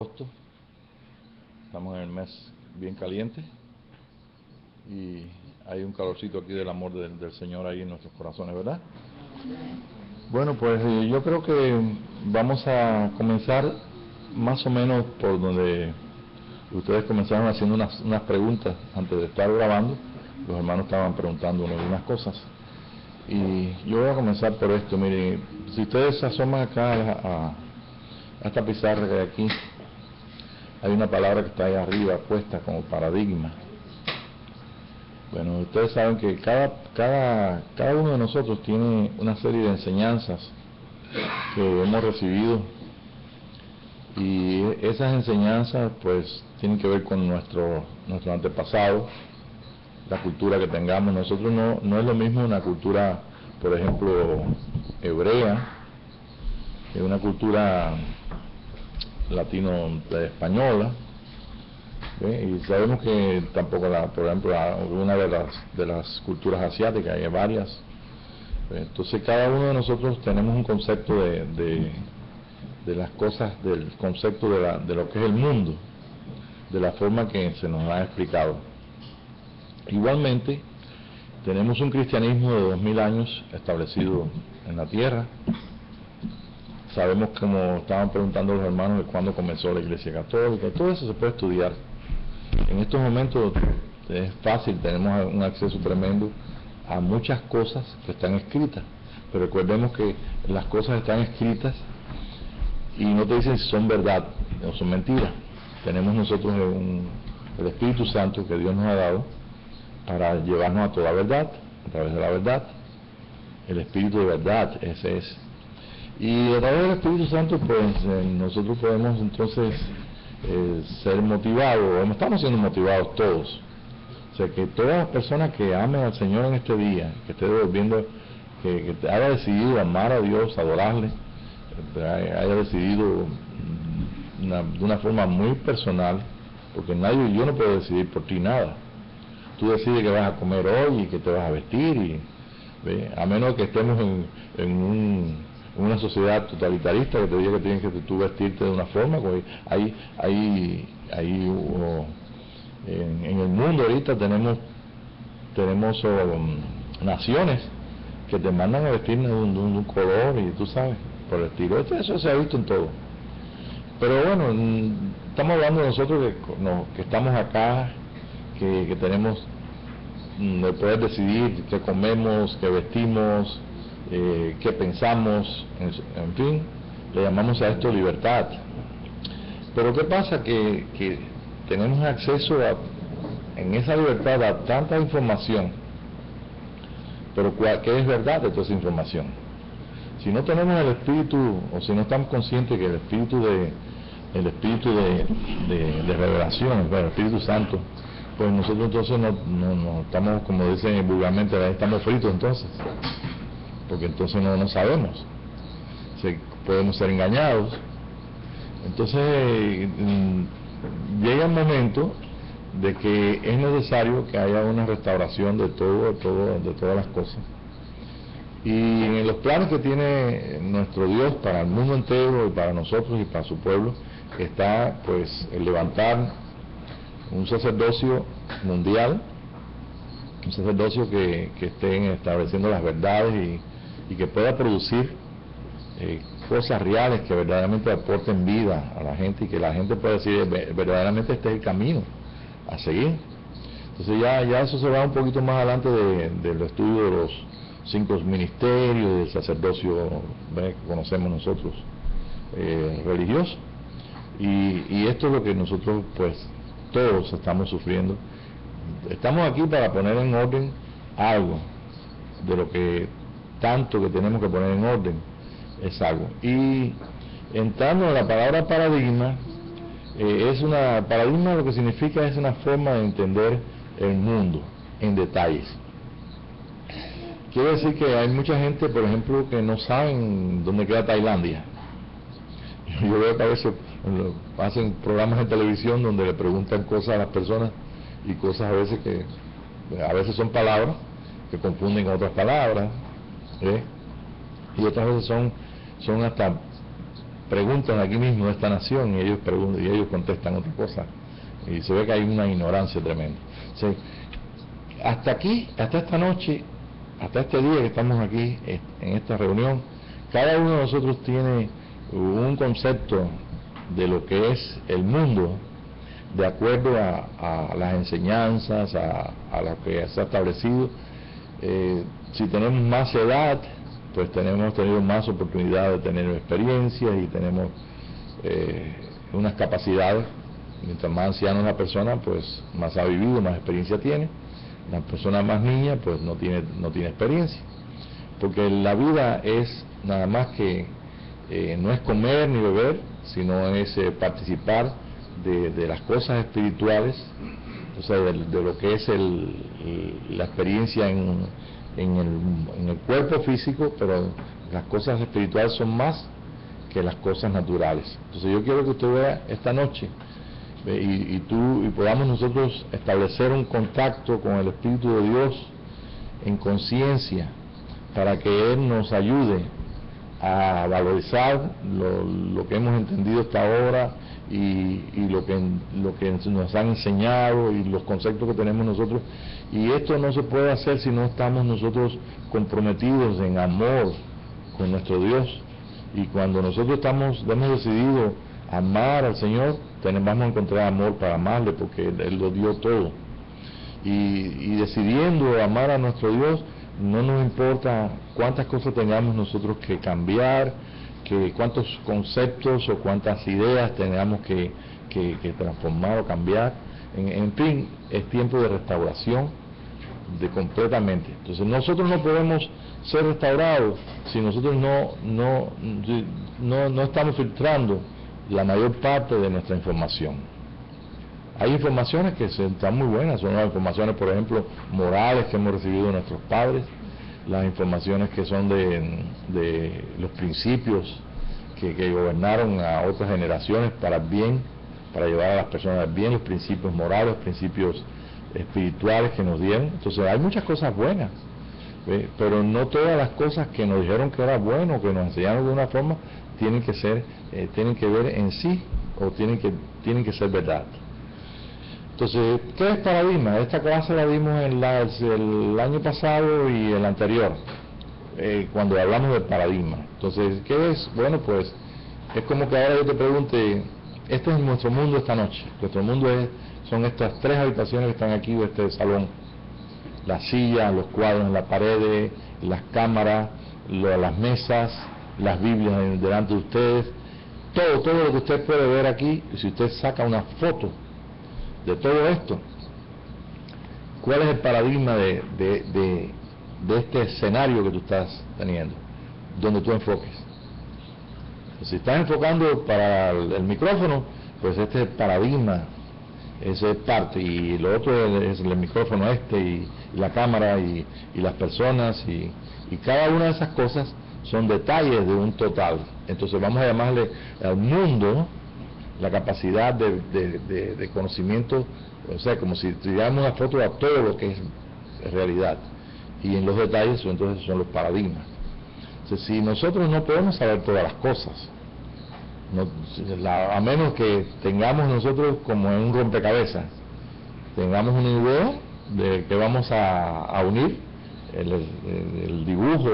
Agosto, estamos en el mes bien caliente y hay un calorcito aquí del amor del Señor ahí en nuestros corazones, ¿verdad? Bueno, pues yo creo que vamos a comenzar más o menos por donde ustedes comenzaron haciendo unas preguntas antes de estar grabando. Los hermanos estaban preguntándonos unas cosas y yo voy a comenzar por esto. Miren, si ustedes se asoman acá a esta pizarra que hay aquí, hay una palabra que está ahí arriba puesta como paradigma. Bueno, ustedes saben que cada uno de nosotros tiene una serie de enseñanzas que hemos recibido y esas enseñanzas pues tienen que ver con nuestro antepasado, la cultura que tengamos. Nosotros no es lo mismo una cultura, por ejemplo, hebrea, que una cultura latino-española, y sabemos que tampoco por ejemplo una de las culturas asiáticas, hay varias. Entonces cada uno de nosotros tenemos un concepto de las cosas, del concepto de lo que es el mundo, de la forma que se nos ha explicado. Igualmente tenemos un cristianismo de 2000 años establecido en la tierra. Sabemos, como estaban preguntando los hermanos, de cuándo comenzó la Iglesia Católica, y todo eso se puede estudiar. En estos momentos es fácil, tenemos un acceso tremendo a muchas cosas que están escritas, pero recordemos que las cosas están escritas y no te dicen si son verdad o son mentiras. Tenemos nosotros el Espíritu Santo que Dios nos ha dado para llevarnos a toda verdad, a través de la verdad, el Espíritu de verdad, ese es. Y a través del Espíritu Santo pues nosotros podemos entonces ser motivados, o estamos siendo motivados todos. O sea, que todas las personas que amen al Señor en este día, que esté devolviendo, que haya decidido amar a Dios, adorarle, haya decidido de una forma muy personal, porque yo no puedo decidir por ti nada. Tú decides que vas a comer hoy y que te vas a vestir, a menos que estemos en una sociedad totalitarista que te diga que tienes que tú vestirte de una forma. En el mundo ahorita tenemos naciones que te mandan a vestir de un color y tú sabes, por el estilo. Eso se ha visto en todo. Pero bueno, estamos hablando de nosotros que estamos acá, que tenemos el poder decidir qué comemos, qué vestimos, qué pensamos, en fin, le llamamos a esto libertad. Pero ¿qué pasa? Que tenemos acceso en esa libertad a tanta información, pero ¿qué es verdad de toda esa información? Si no tenemos el espíritu, o si no estamos conscientes que el espíritu de revelación, el Espíritu Santo, pues nosotros entonces no estamos, como dicen vulgarmente, estamos fritos entonces, porque entonces no sabemos, podemos ser engañados. Entonces llega el momento de que es necesario que haya una restauración de todas las cosas, y en los planes que tiene nuestro Dios para el mundo entero y para nosotros y para su pueblo está pues el levantar un sacerdocio mundial, un sacerdocio que esté estableciendo las verdades y que pueda producir cosas reales que verdaderamente aporten vida a la gente y que la gente pueda decir verdaderamente este es el camino a seguir. Entonces ya eso se va un poquito más adelante del estudio de los 5 ministerios del sacerdocio que conocemos nosotros, religioso, y esto es lo que nosotros pues todos estamos sufriendo. Estamos aquí para poner en orden algo de lo que tanto que tenemos que poner en orden, es algo. Y entrando en la palabra paradigma, paradigma lo que significa es una forma de entender el mundo en detalles. Quiere decir que hay mucha gente, por ejemplo, que no saben dónde queda Tailandia. Yo veo que a veces hacen programas en televisión donde le preguntan cosas a las personas, y cosas a veces son palabras que confunden con otras palabras, y otras veces son hasta preguntan aquí mismo de esta nación y ellos preguntan y ellos contestan otra cosa, y se ve que hay una ignorancia tremenda. O sea, hasta aquí, hasta esta noche, hasta este día que estamos aquí en esta reunión, cada uno de nosotros tiene un concepto de lo que es el mundo, de acuerdo a las enseñanzas, a lo que se ha establecido. Si tenemos más edad, pues hemos tenido más oportunidad de tener experiencias y tenemos unas capacidades. Mientras más anciana es la persona, pues más ha vivido, más experiencia tiene. La persona más niña, pues no tiene experiencia. Porque la vida es nada más que, no es comer ni beber, sino es participar de las cosas espirituales, o sea, de lo que es la experiencia en el cuerpo físico, pero las cosas espirituales son más que las cosas naturales. Entonces yo quiero que usted vea esta noche y podamos nosotros establecer un contacto con el Espíritu de Dios en conciencia, para que Él nos ayude a valorizar lo que hemos entendido hasta ahora y lo que nos han enseñado y los conceptos que tenemos nosotros. Y esto no se puede hacer si no estamos nosotros comprometidos en amor con nuestro Dios. Y cuando nosotros hemos decidido amar al Señor, vamos a encontrar amor para amarle, porque Él lo dio todo. Y decidiendo amar a nuestro Dios, no nos importa cuántas cosas tengamos nosotros que cambiar, cuántos conceptos o cuántas ideas tengamos que transformar o cambiar. En fin, es tiempo de restauración completamente. Entonces nosotros no podemos ser restaurados si nosotros no estamos filtrando la mayor parte de nuestra información. Hay informaciones que están muy buenas, son las informaciones, por ejemplo, morales que hemos recibido de nuestros padres, las informaciones que son de los principios que gobernaron a otras generaciones para el bien, para llevar a las personas al bien, los principios morales, los principios espirituales que nos dieron. Entonces hay muchas cosas buenas, pero no todas las cosas que nos dijeron que era bueno, que nos enseñaron de una forma, tienen que ver en sí, o tienen que ser verdad. Entonces, ¿qué es paradigma? Esta clase la dimos el año pasado y el anterior, cuando hablamos del paradigma. Entonces, ¿qué es? Bueno, pues es como que ahora yo te pregunte, este es nuestro mundo esta noche. Nuestro mundo son estas 3 habitaciones que están aquí, o este salón. Las sillas, los cuadros en la pared, las cámaras, las mesas, las Biblias delante de ustedes. Todo lo que usted puede ver aquí, si usted saca una foto de todo esto, ¿cuál es el paradigma de este escenario que tú estás teniendo, donde tú enfoques? Si estás enfocando para el micrófono, pues este es el paradigma, esa es parte, y lo otro es el micrófono y la cámara y las personas, y cada una de esas cosas son detalles de un total. Entonces vamos a llamarle al mundo la capacidad de conocimiento, o sea, como si tiráramos una foto a todo lo que es realidad, y en los detalles entonces son los paradigmas. Entonces, si nosotros no podemos saber todas las cosas, a menos que tengamos nosotros como en un rompecabezas, tengamos una idea de que vamos a unir el dibujo,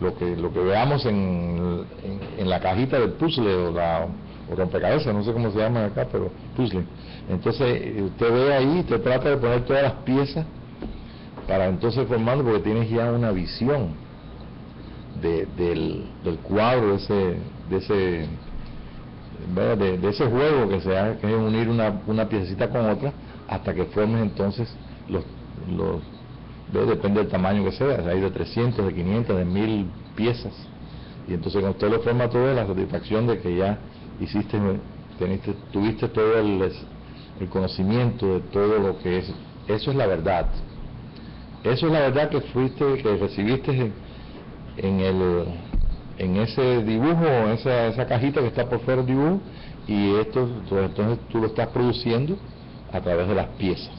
lo que veamos en la cajita del puzzle o rompecabezas, no sé cómo se llama acá, pero puzzle. Entonces usted ve ahí, usted trata de poner todas las piezas para entonces formando, porque tienes ya una visión del cuadro, de ese juego que es unir una piececita con otra hasta que formes entonces depende del tamaño que sea, hay de 300, de 500, de 1000 piezas, y entonces cuando usted lo forma todo, es la satisfacción de que ya tuviste todo el conocimiento de todo lo que es. Eso es la verdad. Eso es la verdad que recibiste en ese dibujo, en esa cajita que está por fuera del dibujo, y entonces tú lo estás produciendo a través de las piezas.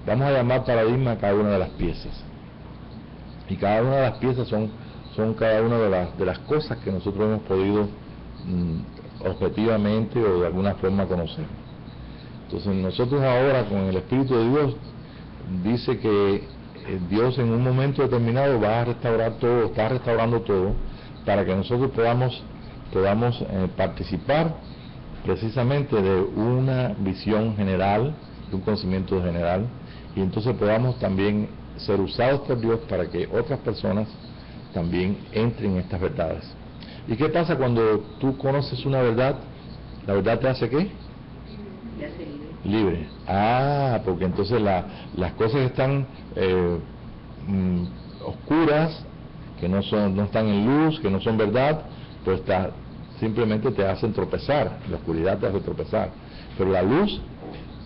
Vamos a llamar paradigma a cada una de las piezas, y cada una de las piezas son son cada una de las cosas que nosotros hemos podido objetivamente o de alguna forma conocer. Entonces nosotros ahora con el Espíritu de Dios dice que Dios en un momento determinado va a restaurar todo, está restaurando todo, para que nosotros podamos participar precisamente de una visión general, de un conocimiento general, y entonces podamos también ser usados por Dios para que otras personas también entren en estas verdades. ¿Y qué pasa cuando tú conoces una verdad? ¿La verdad te hace qué? Te hace libre. Porque entonces las cosas que están oscuras, que no están en luz, que no son verdad, pues simplemente te hacen tropezar. La oscuridad te hace tropezar, pero la luz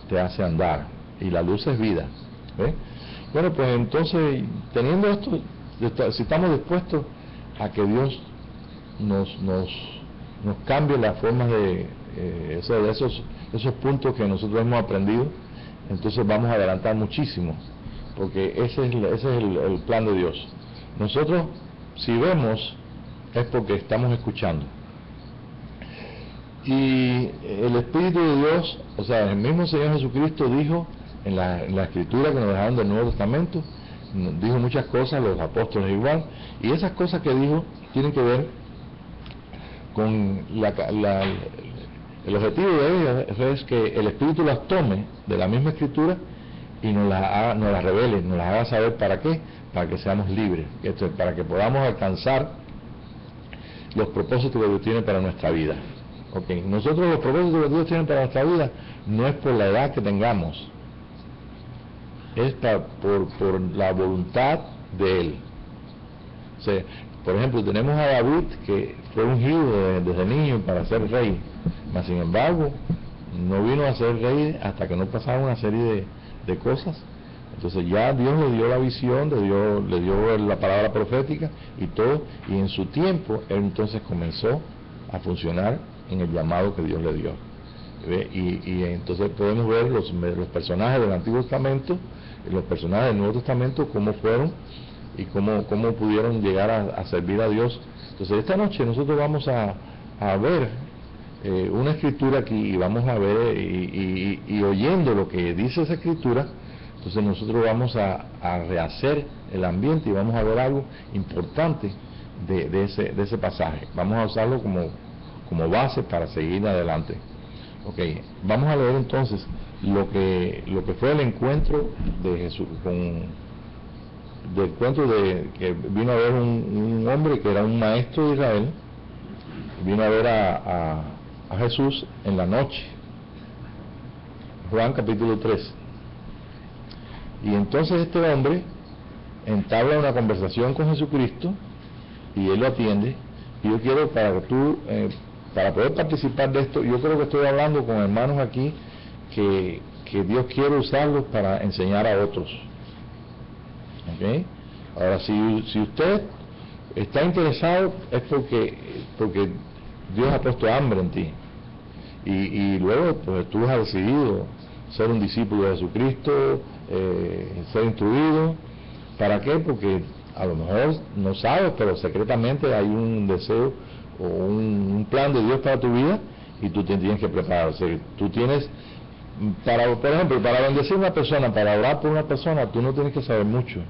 te hace andar, y la luz es vida. ¿Ve? Bueno, pues entonces, teniendo esto, si estamos dispuestos a que Dios nos cambie las formas de esos puntos que nosotros hemos aprendido, entonces vamos a adelantar muchísimo, porque ese es el plan de Dios. Nosotros, si vemos, es porque estamos escuchando. Y el Espíritu de Dios, o sea, el mismo Señor Jesucristo dijo en la Escritura que nos dejaron del Nuevo Testamento, dijo muchas cosas, los apóstoles igual, y esas cosas que dijo tienen que ver con el objetivo de ellas es que el Espíritu las tome de la misma Escritura y nos las revele, nos las haga saber. ¿Para qué? Para que seamos libres, esto es, para que podamos alcanzar los propósitos que Dios tiene para nuestra vida. Okay. Nosotros los propósitos que Dios tiene para nuestra vida no es por la edad que tengamos, es por la voluntad de Él. O sea, por ejemplo, tenemos a David, que fue ungido desde niño para ser rey, mas sin embargo no vino a ser rey hasta que no pasaron una serie de cosas. Entonces ya Dios le dio la visión, le dio la palabra profética y todo, y en su tiempo él entonces comenzó a funcionar en el llamado que Dios le dio. Y entonces podemos ver los personajes del Antiguo Testamento y los personajes del Nuevo Testamento, cómo fueron y cómo pudieron llegar a servir a Dios. Entonces esta noche nosotros vamos a ver una escritura aquí, y vamos a ver y oyendo lo que dice esa escritura, entonces nosotros vamos a rehacer el ambiente y vamos a ver algo importante de ese pasaje. Vamos a usarlo como base para seguir adelante. Okay, vamos a leer entonces lo que fue el encuentro de Jesús del encuentro que vino a ver un hombre que era un maestro de Israel, vino a ver a Jesús en la noche. Juan capítulo 3. Y entonces este hombre entabla una conversación con Jesucristo y él lo atiende. Y yo quiero, para que tú para poder participar de esto, yo creo que estoy hablando con hermanos aquí que Dios quiere usarlos para enseñar a otros. ¿Okay? Ahora, si usted está interesado, es porque Dios ha puesto hambre en ti. Y luego, pues tú has decidido ser un discípulo de Jesucristo, ser instruido. ¿Para qué? Porque a lo mejor no sabes, pero secretamente hay un deseo o un plan de Dios para tu vida, y tú te tienes que preparar. O sea, tú tienes, por ejemplo, para bendecir a una persona, para orar por una persona, tú no tienes que saber mucho.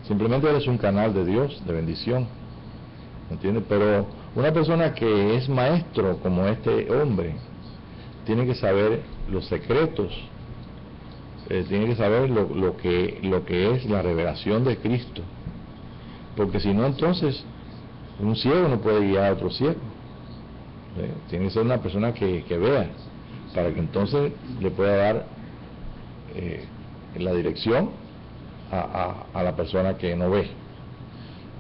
Simplemente eres un canal de Dios, de bendición. ¿Entiendes? Pero una persona que es maestro, como este hombre, tiene que saber los secretos, tiene que saber lo que es la revelación de Cristo. Porque si no, entonces un ciego no puede guiar a otro ciego. Tiene que ser una persona que vea, para que entonces le pueda dar la dirección a la persona que no ve.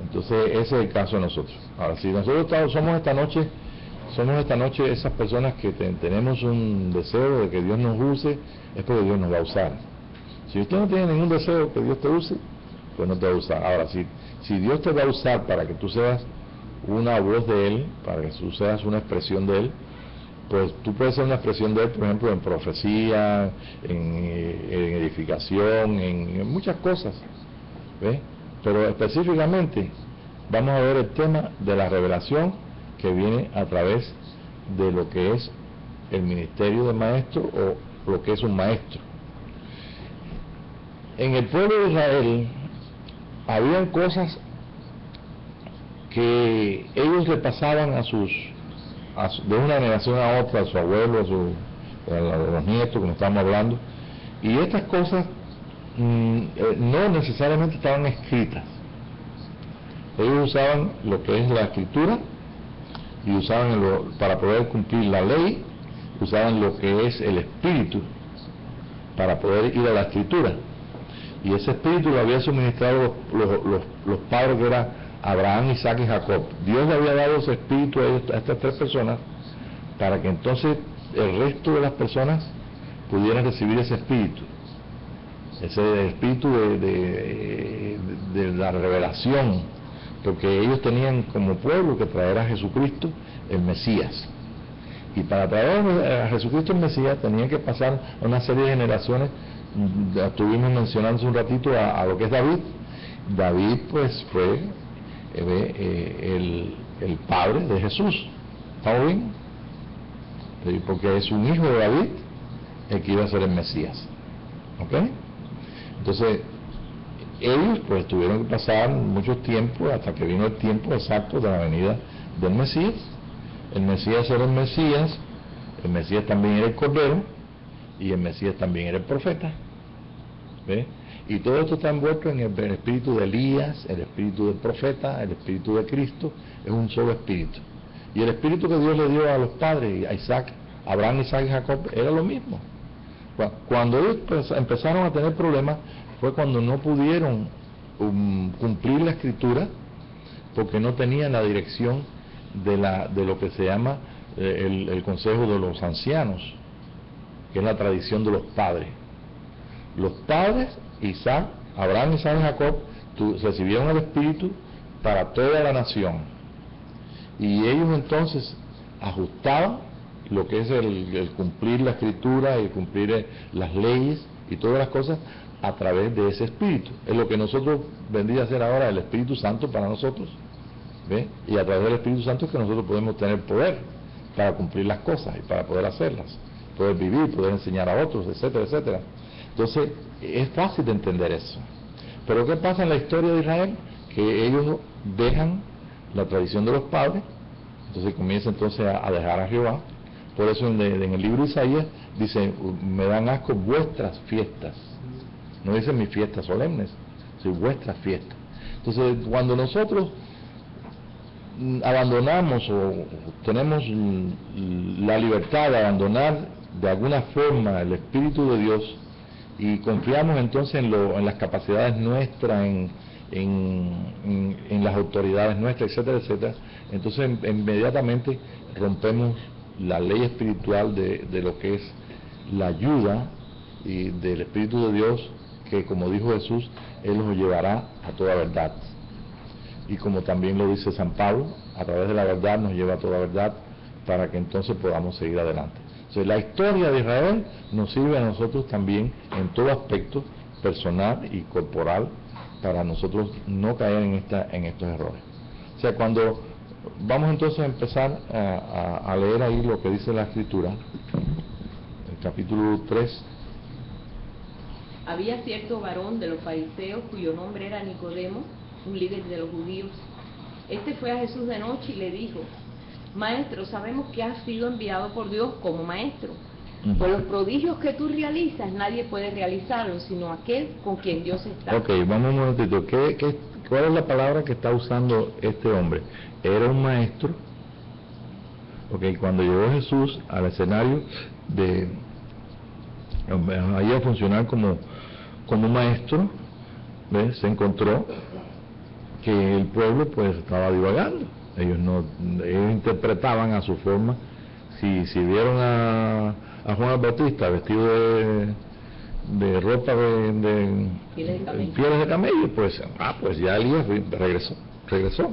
Entonces ese es el caso de nosotros. Ahora, si nosotros somos esta noche esas personas que tenemos un deseo de que Dios nos use, es porque Dios nos va a usar. Si usted no tiene ningún deseo que Dios te use, pues no te va a usar. Ahora, si Dios te va a usar para que tú seas una voz de Él, para que tú seas una expresión de Él, pues tú puedes ser una expresión de Él, por ejemplo, en profecía, en edificación, en muchas cosas, ¿ves? Pero específicamente vamos a ver el tema de la revelación que viene a través de lo que es el ministerio de maestro o lo que es un maestro. En el pueblo de Israel habían cosas que ellos le pasaban de una generación a otra, a su abuelo, a los nietos, como estamos hablando, y estas cosas no necesariamente estaban escritas. Ellos usaban lo que es la escritura y usaban para poder cumplir la ley, usaban lo que es el espíritu para poder ir a la escritura, y ese espíritu lo había suministrado los padres, que eran Abraham, Isaac y Jacob. Dios le había dado ese espíritu a estas tres personas para que entonces el resto de las personas pudieran recibir ese espíritu de la revelación, porque ellos tenían como pueblo que traer a Jesucristo el Mesías, y para traer a Jesucristo el Mesías tenían que pasar una serie de generaciones. Estuvimos mencionando hace un ratito a lo que es David. David pues fue el padre de Jesús. ¿Estamos bien? Porque es un hijo de David el que iba a ser el Mesías. ¿Ok? Entonces ellos pues tuvieron que pasar mucho tiempo hasta que vino el tiempo exacto de la venida del Mesías. El Mesías era el Mesías, el Mesías también era el Cordero, y el Mesías también era el profeta. ¿Ve? Y todo esto está envuelto en el espíritu de Elías, el espíritu del profeta, el espíritu de Cristo. Es un solo espíritu. Y el espíritu que Dios le dio a los padres, a Isaac, Abraham, Isaac y Jacob, era lo mismo. Cuando ellos empezaron a tener problemas fue cuando no pudieron cumplir la escritura, porque no tenían la dirección de lo que se llama el consejo de los ancianos, que es la tradición de los padres. Los padres, Isaac, Abraham, Isaac y Jacob, recibieron el Espíritu para toda la nación, y ellos entonces ajustaban lo que es el cumplir la escritura y cumplir las leyes y todas las cosas a través de ese Espíritu. Es lo que nosotros vendría a ser ahora el Espíritu Santo para nosotros. ¿Ve? Y a través del Espíritu Santo es que nosotros podemos tener poder para cumplir las cosas y para poder hacerlas, poder vivir, poder enseñar a otros, etcétera, etcétera. Entonces es fácil de entender eso. Pero ¿qué pasa en la historia de Israel? Que ellos dejan la tradición de los padres, entonces comienzan entonces a dejar a Jehová. Por eso en el libro de Isaías dice: me dan asco vuestras fiestas. No dice mis fiestas solemnes, sino vuestras fiestas. Entonces cuando nosotros abandonamos o tenemos la libertad de abandonar de alguna forma el Espíritu de Dios y confiamos entonces en las capacidades nuestras, en las autoridades nuestras, etcétera, etcétera, entonces inmediatamente rompemos la ley espiritual de lo que es la ayuda y del Espíritu de Dios, que como dijo Jesús, Él nos llevará a toda verdad. Y como también lo dice San Pablo, a través de la verdad nos lleva a toda verdad, para que entonces podamos seguir adelante. Entonces la historia de Israel nos sirve a nosotros también en todo aspecto personal y corporal, para nosotros no caer en estos errores. O sea, cuando vamos entonces a empezar a leer ahí lo que dice la Escritura, el capítulo 3. Había cierto varón de los fariseos cuyo nombre era Nicodemo, un líder de los judíos. Este fue a Jesús de noche y le dijo: Maestro, sabemos que has sido enviado por Dios como maestro. Por los prodigios que tú realizas, nadie puede realizarlos, sino aquel con quien Dios está. Ok, vamos un momentito. ¿Cuál es la palabra que está usando este hombre? Era un maestro. Ok, cuando llegó Jesús al escenario ahí a funcionar como maestro, ¿ves? Se encontró que el pueblo pues estaba divagando. Ellos interpretaban a su forma. Si vieron a Juan el Bautista vestido de ropa de pieles de camello, pues ya Elías regresó.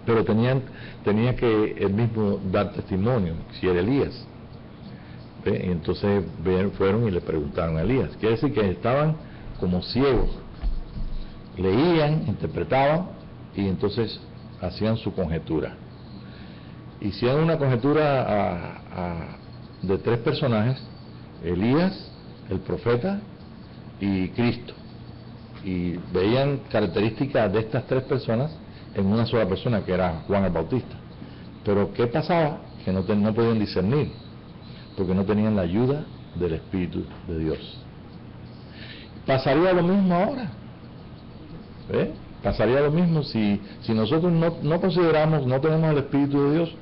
Pero tenía que él mismo dar testimonio si era Elías. Y entonces fueron y le preguntaron a Elías. Quiere decir que estaban como ciegos, leían, interpretaban, y entonces hacían su conjetura. Hicieron una conjetura de 3 personajes: Elías, el profeta y Cristo, y veían características de estas 3 personas en una sola persona, que era Juan el Bautista. Pero ¿qué pasaba? Que no podían discernir, porque no tenían la ayuda del Espíritu de Dios. Pasaría lo mismo ahora. Pasaría lo mismo si nosotros no consideramos, no tenemos el Espíritu de Dios,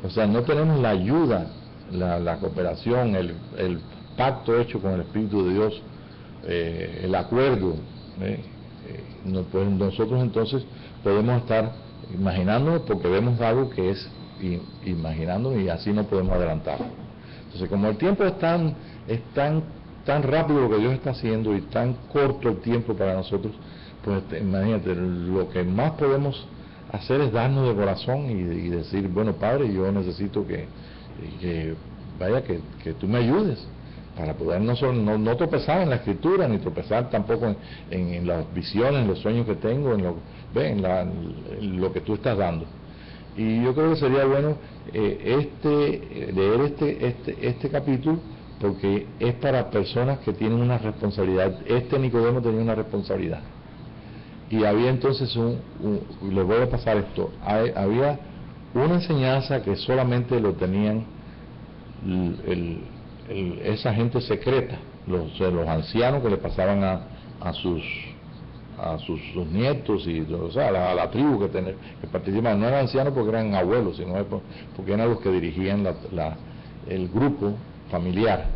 o sea, no tenemos la ayuda, la cooperación, el pacto hecho con el Espíritu de Dios, el acuerdo, pues nosotros entonces podemos estar imaginándonos, porque vemos algo que es imaginando, y así no podemos adelantar. Entonces, como el tiempo es tan rápido lo que Dios está haciendo y tan corto el tiempo para nosotros, pues imagínate, lo que más podemos hacer es darnos de corazón y decir: bueno, Padre, yo necesito que tú me ayudes para poder no tropezar en la Escritura, ni tropezar tampoco en las visiones, en los sueños que tengo, en lo que tú estás dando. Y yo creo que sería bueno leer este capítulo, porque es para personas que tienen una responsabilidad. Nicodemo tenía una responsabilidad, y había entonces les voy a pasar esto, había una enseñanza que solamente lo tenían esa gente secreta, los ancianos, que le pasaban a sus nietos, y o sea, a la tribu que participaban. No eran ancianos porque eran abuelos, sino porque eran los que dirigían el grupo familiar.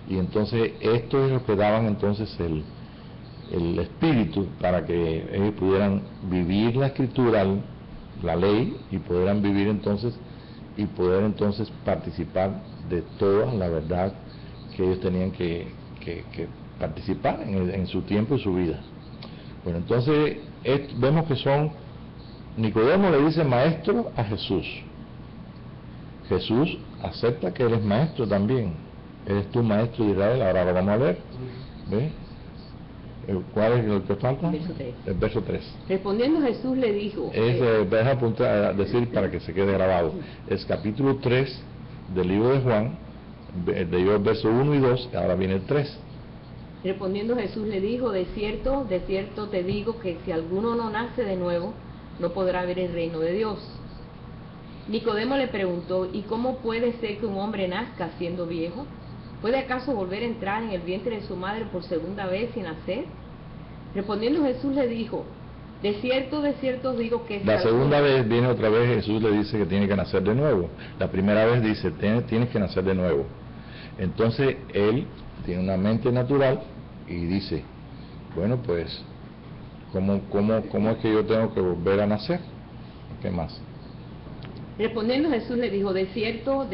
Y entonces esto es lo que daban entonces el espíritu, para que ellos pudieran vivir la Escritura, la ley, y pudieran vivir entonces y poder entonces participar de toda la verdad que ellos tenían que participar en su tiempo y su vida. Bueno, entonces vemos que Nicodemo le dice maestro a Jesús. Jesús acepta que él es maestro también. Eres tú maestro de Israel. Ahora lo vamos a leer. ¿Ve? ¿Cuál es el que falta? Verso 3. El verso 3. Respondiendo Jesús le dijo... Deja apuntar, decir para que se quede grabado. Es capítulo 3 del libro de Juan, de verso 1 y 2, ahora viene el 3. Respondiendo Jesús le dijo: de cierto te digo que si alguno no nace de nuevo, no podrá ver el reino de Dios. Nicodemo le preguntó: ¿y cómo puede ser que un hombre nazca siendo viejo? ¿Puede acaso volver a entrar en el vientre de su madre por segunda vez y nacer? Respondiendo Jesús le dijo: de cierto os digo que... La segunda vez viene otra vez, Jesús le dice que tiene que nacer de nuevo. La primera vez dice: tienes que nacer de nuevo. Entonces él tiene una mente natural y dice: bueno, pues ¿cómo es que yo tengo que volver a nacer? ¿Qué más? Respondiendo Jesús le dijo: de cierto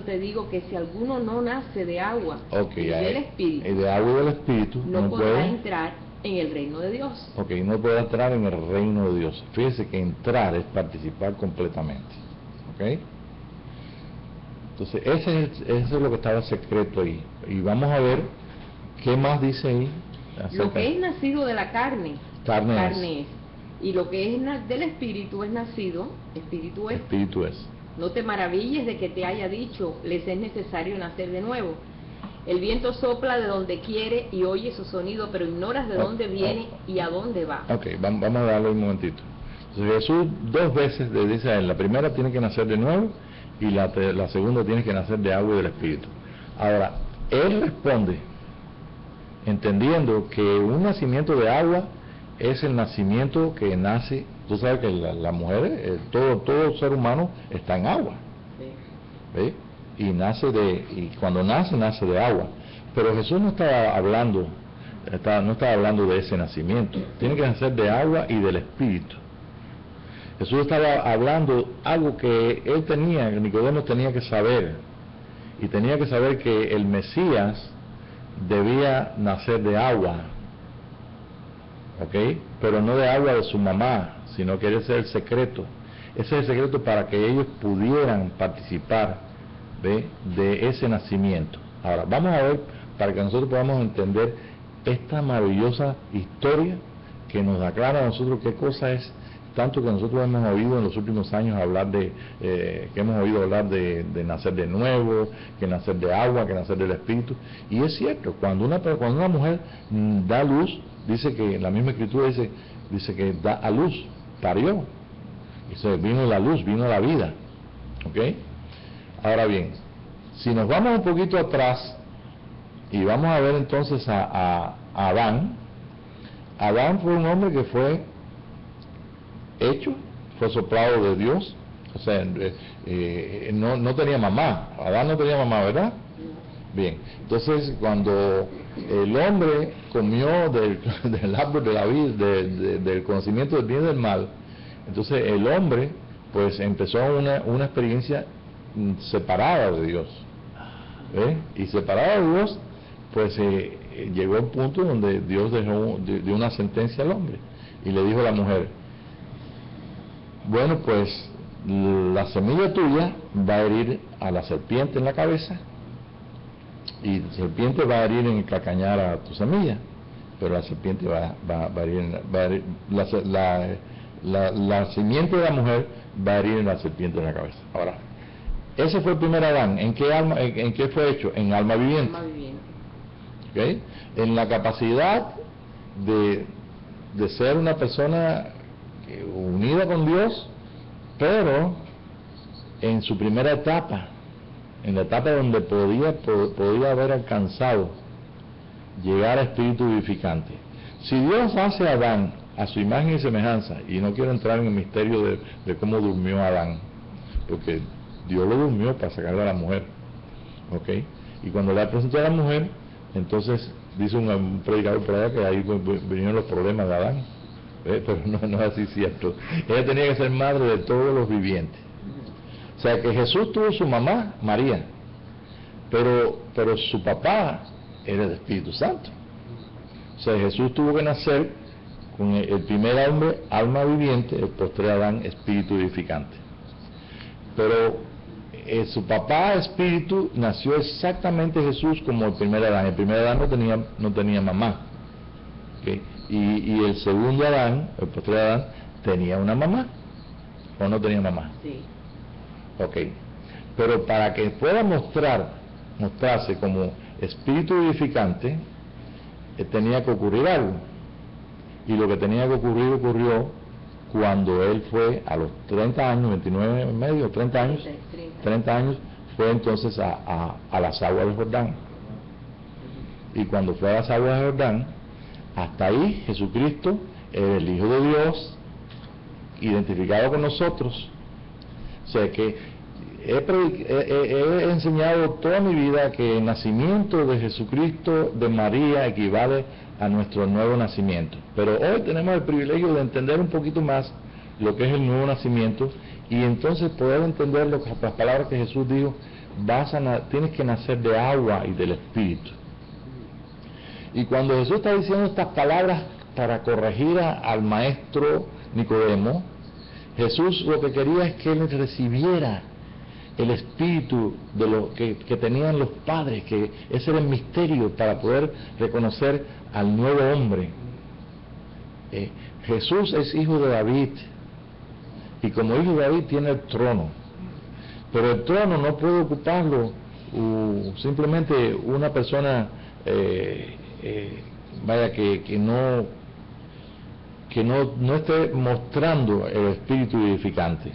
te digo que si alguno no nace de agua y del Espíritu, de agua y del Espíritu, no podrá entrar en el reino de Dios. No puede entrar en el reino de Dios. Fíjese que entrar es participar completamente. Entonces eso es lo que estaba secreto ahí. Y vamos a ver qué más dice ahí. Lo que es nacido de la carne es. Y lo que es del Espíritu es nacido, Espíritu es. No te maravilles de que te haya dicho: les es necesario nacer de nuevo. El viento sopla de donde quiere y oye su sonido, pero ignoras de dónde viene y a dónde va. Vamos a darle un momentito. Entonces Jesús 2 veces le dice a él: la primera tiene que nacer de nuevo, y la segunda tiene que nacer de agua y del Espíritu. Ahora, él responde entendiendo que un nacimiento de agua es el nacimiento que nace. Tú sabes que la mujer, todo ser humano está en agua. ¿Ve? Y cuando nace de agua. Pero Jesús no estaba hablando de ese nacimiento. Tiene que nacer de agua y del Espíritu. Jesús estaba hablando algo que Nicodemo tenía que saber. Y tenía que saber que el Mesías debía nacer de agua. Pero no de agua de su mamá, sino que ese es el secreto. Ese es el secreto para que ellos pudieran participar de ese nacimiento. Ahora, vamos a ver, para que nosotros podamos entender esta maravillosa historia que nos aclara a nosotros qué cosa es tanto que nosotros hemos oído en los últimos años hablar de nacer de nuevo, que nacer de agua, que nacer del Espíritu. Y es cierto, cuando una mujer da luz, dice que la misma Escritura dice que da a luz, parió. Dice, vino la luz, vino la vida. ¿Ok? Ahora bien, si nos vamos un poquito atrás y vamos a ver entonces a Adán. Adán fue un hombre que fue hecho, fue soplado de Dios, o sea, no tenía mamá. Adán no tenía mamá, ¿verdad? Bien, entonces cuando el hombre comió del árbol de la vida, del conocimiento del bien y del mal, entonces el hombre pues empezó una experiencia separada de Dios, y separada de Dios, pues llegó a un punto donde Dios dio una sentencia al hombre y le dijo a la mujer: bueno, pues la semilla tuya va a herir a la serpiente en la cabeza, y la serpiente va a herir en el calcañar a tu semilla, pero la serpiente va a herir la simiente de la mujer va a herir en la serpiente en la cabeza. Ahora, ese fue el primer Adán. ¿En qué fue hecho? En alma viviente. Alma viviente. ¿Okay? En la capacidad de ser una persona unida con Dios, pero en su primera etapa, en la etapa donde podía haber alcanzado llegar a espíritu vivificante. Si Dios hace a Adán a su imagen y semejanza, y no quiero entrar en el misterio de cómo durmió Adán, porque Dios lo durmió para sacarle a la mujer, ¿ok? Y cuando le presentó a la mujer, entonces dice un predicador por allá que ahí vinieron los problemas de Adán, pero no es así cierto. Ella tenía que ser madre de todos los vivientes. O sea que Jesús tuvo su mamá, María, pero su papá era el Espíritu Santo. O sea, Jesús tuvo que nacer con el primer hombre, alma viviente, el postre Adán, espíritu vivificante. Pero su papá, espíritu, nació exactamente Jesús como el primer Adán. El primer Adán no tenía mamá. ¿Okay? Y el segundo Adán, el postre Adán, tenía una mamá. ¿O no tenía mamá? Sí. Ok. Pero para que pueda mostrarse como espíritu vivificante, tenía que ocurrir algo. Y lo que tenía que ocurrir ocurrió cuando él fue a los 30 años, 29 y medio, 30 años, fue entonces a las aguas de Jordán. Y cuando fue a las aguas de Jordán, hasta ahí Jesucristo era el Hijo de Dios, identificado con nosotros. O sea que he enseñado toda mi vida que el nacimiento de Jesucristo de María equivale a nuestro nuevo nacimiento. Pero hoy tenemos el privilegio de entender un poquito más lo que es el nuevo nacimiento, y entonces poder entender las palabras que Jesús dijo: tienes que nacer de agua y del Espíritu. Y cuando Jesús está diciendo estas palabras para corregir al maestro Nicodemo, Jesús lo que quería es que él recibiera el espíritu de lo que tenían los padres, que ese era el misterio para poder reconocer al nuevo hombre. Jesús es hijo de David, y como hijo de David tiene el trono, pero el trono no puede ocuparlo simplemente una persona que no esté mostrando el espíritu vivificante.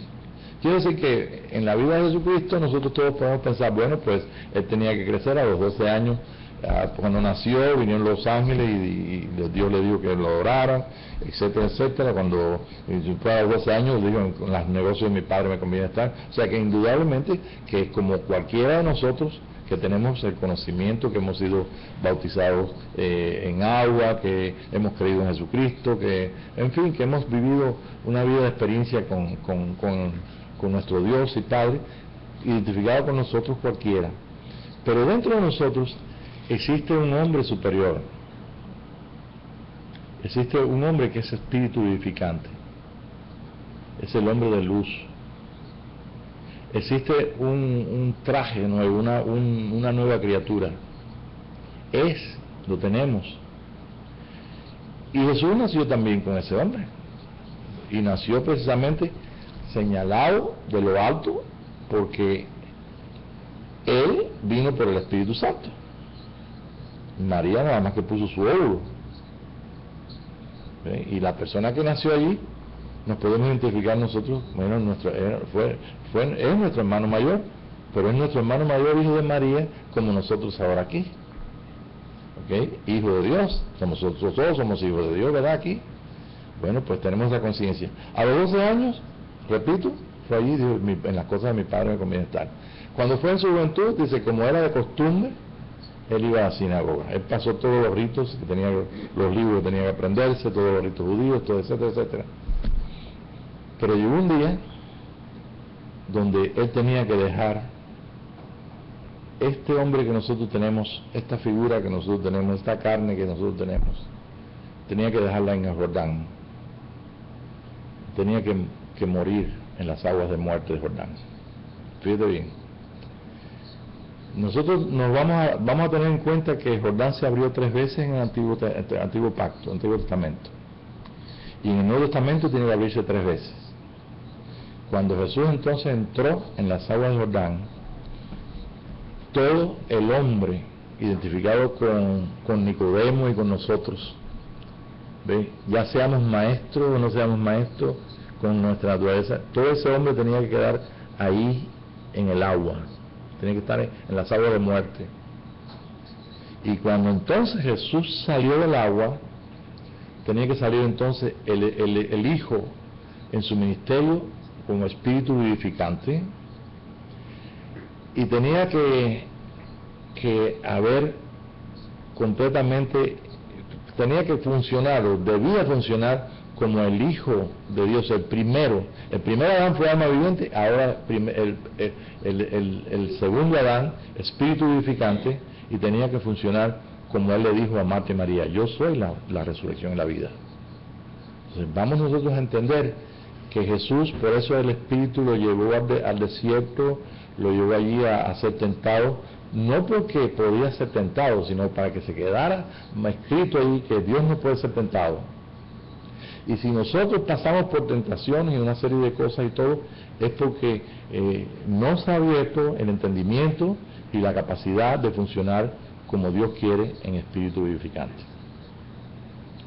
Quiero decir que en la vida de Jesucristo nosotros todos podemos pensar: bueno, pues él tenía que crecer. A los 12 años, cuando nació, vinieron los ángeles y Dios le dijo que lo adoraran, etcétera, etcétera. Cuando fue a los 12 años, dijo: con los negocios de mi padre me conviene estar. O sea que indudablemente que como cualquiera de nosotros que tenemos el conocimiento, que hemos sido bautizados en agua, que hemos creído en Jesucristo, que en fin, que hemos vivido una vida de experiencia con nuestro Dios y Padre, identificado con nosotros cualquiera. Pero dentro de nosotros existe un hombre superior, existe un hombre que es espíritu vivificante, es el hombre de luz. Existe un traje nuevo, una nueva criatura. Lo tenemos. Y Jesús nació también con ese hombre. y nació precisamente señalado de lo alto, porque él vino por el Espíritu Santo. María nada más que puso su óvulo. Y la persona que nació allí, nos podemos identificar nosotros, bueno, es nuestro hermano mayor, pero es nuestro hermano mayor, hijo de María, como nosotros ahora aquí. Hijo de Dios, nosotros todos somos hijos de Dios, ¿verdad? Aquí. Bueno, pues tenemos la conciencia. A los 12 años, repito, fue allí, dijo, en las cosas de mi padre me conviene estar. Cuando fue en su juventud, dice, como era de costumbre, él iba a la sinagoga. Él pasó todos los ritos que tenía, los libros que tenía que aprenderse, todos los ritos judíos, todo, etcétera, etcétera. Pero llegó un día donde él tenía que dejar este hombre que nosotros tenemos, esta figura que nosotros tenemos, esta carne que nosotros tenemos, tenía que dejarla en el Jordán. Tenía que morir en las aguas de muerte de Jordán. Fíjate bien. Nosotros vamos a tener en cuenta que Jordán se abrió 3 veces en el Antiguo Pacto, Antiguo Testamento. Y en el Nuevo Testamento tiene que abrirse 3 veces. Cuando Jesús entonces entró en las aguas de Jordán, todo el hombre identificado con Nicodemo y con nosotros, ¿ve? Ya seamos maestros o no seamos maestros con nuestra naturaleza, todo ese hombre tenía que quedar ahí en el agua, tenía que estar en las aguas de muerte. Y cuando entonces Jesús salió del agua, tenía que salir entonces el Hijo en su ministerio con espíritu vivificante, y tenía que haber completamente, tenía que funcionar, o debía funcionar como el Hijo de Dios, el primero Adán fue alma viviente, ahora el segundo Adán, espíritu vivificante, y tenía que funcionar como él le dijo a Marta y María, yo soy la resurrección y la vida. Entonces vamos nosotros a entender que Jesús, por eso el Espíritu lo llevó al desierto, lo llevó allí a ser tentado, no porque podía ser tentado, sino para que se quedara escrito ahí que Dios no puede ser tentado. Y si nosotros pasamos por tentaciones y una serie de cosas y todo, es porque no se ha abierto el entendimiento y la capacidad de funcionar como Dios quiere en espíritu vivificante.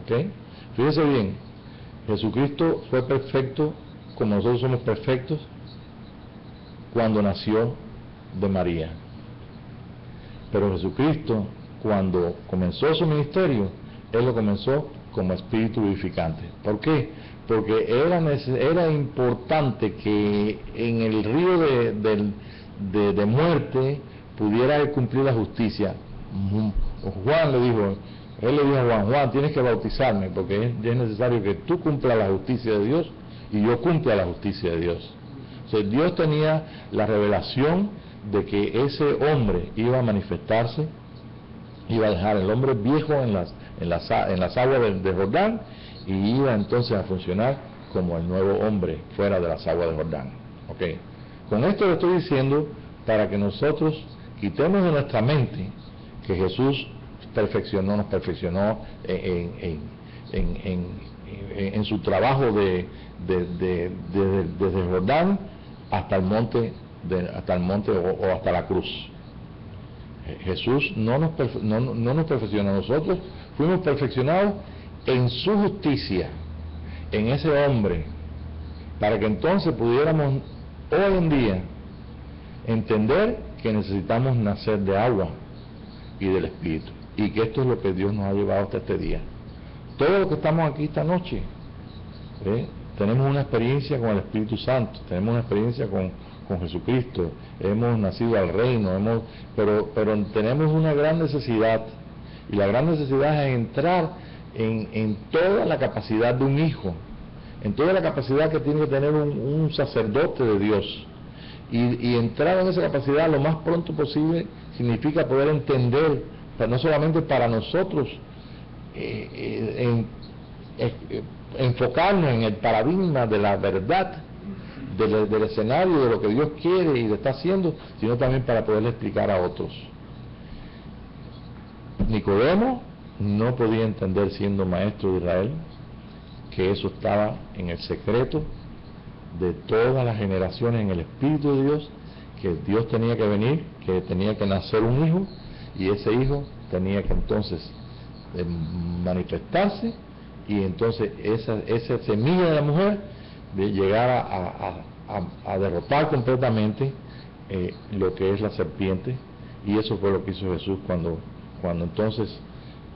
¿Ok? Fíjese bien, Jesucristo fue perfecto como nosotros somos perfectos cuando nació de María. Pero Jesucristo, cuando comenzó su ministerio, Él lo comenzó como espíritu vivificante. ¿Por qué? Porque era importante que en el río de muerte pudiera cumplir la justicia. Juan le dijo, él le dijo a Juan, tienes que bautizarme porque es necesario que tú cumplas la justicia de Dios y yo cumpla la justicia de Dios. O sea, Dios tenía la revelación de que ese hombre iba a manifestarse, iba a dejar el hombre viejo en las aguas de Jordán, y iba entonces a funcionar como el nuevo hombre fuera de las aguas de Jordán. ¿Okay? Con esto lo estoy diciendo para que nosotros quitemos de nuestra mente que Jesús nos perfeccionó en su trabajo desde Jordán hasta el monte o hasta la cruz. Jesús no nos perfeccionó, nosotros fuimos perfeccionados en su justicia, en ese hombre, para que entonces pudiéramos hoy en día entender que necesitamos nacer de agua y del Espíritu, y que esto es lo que Dios nos ha llevado hasta este día. Todos los que estamos aquí esta noche, tenemos una experiencia con el Espíritu Santo, tenemos una experiencia con Jesucristo, hemos nacido al reino, pero tenemos una gran necesidad, y la gran necesidad es entrar en toda la capacidad de un hijo, en toda la capacidad que tiene que tener un sacerdote de Dios, y entrar en esa capacidad lo más pronto posible significa poder entender, pero no solamente para nosotros, enfocarnos en el paradigma de la verdad, del escenario de lo que Dios quiere y le está haciendo, sino también para poderle explicar a otros. Nicodemo no podía entender, siendo maestro de Israel, que eso estaba en el secreto de todas las generaciones, en el Espíritu de Dios, que Dios tenía que venir, que tenía que nacer un hijo, y ese hijo tenía que entonces manifestarse, y entonces esa semilla de la mujer de llegar a derrotar completamente lo que es la serpiente. Y eso fue lo que hizo Jesús cuando entonces,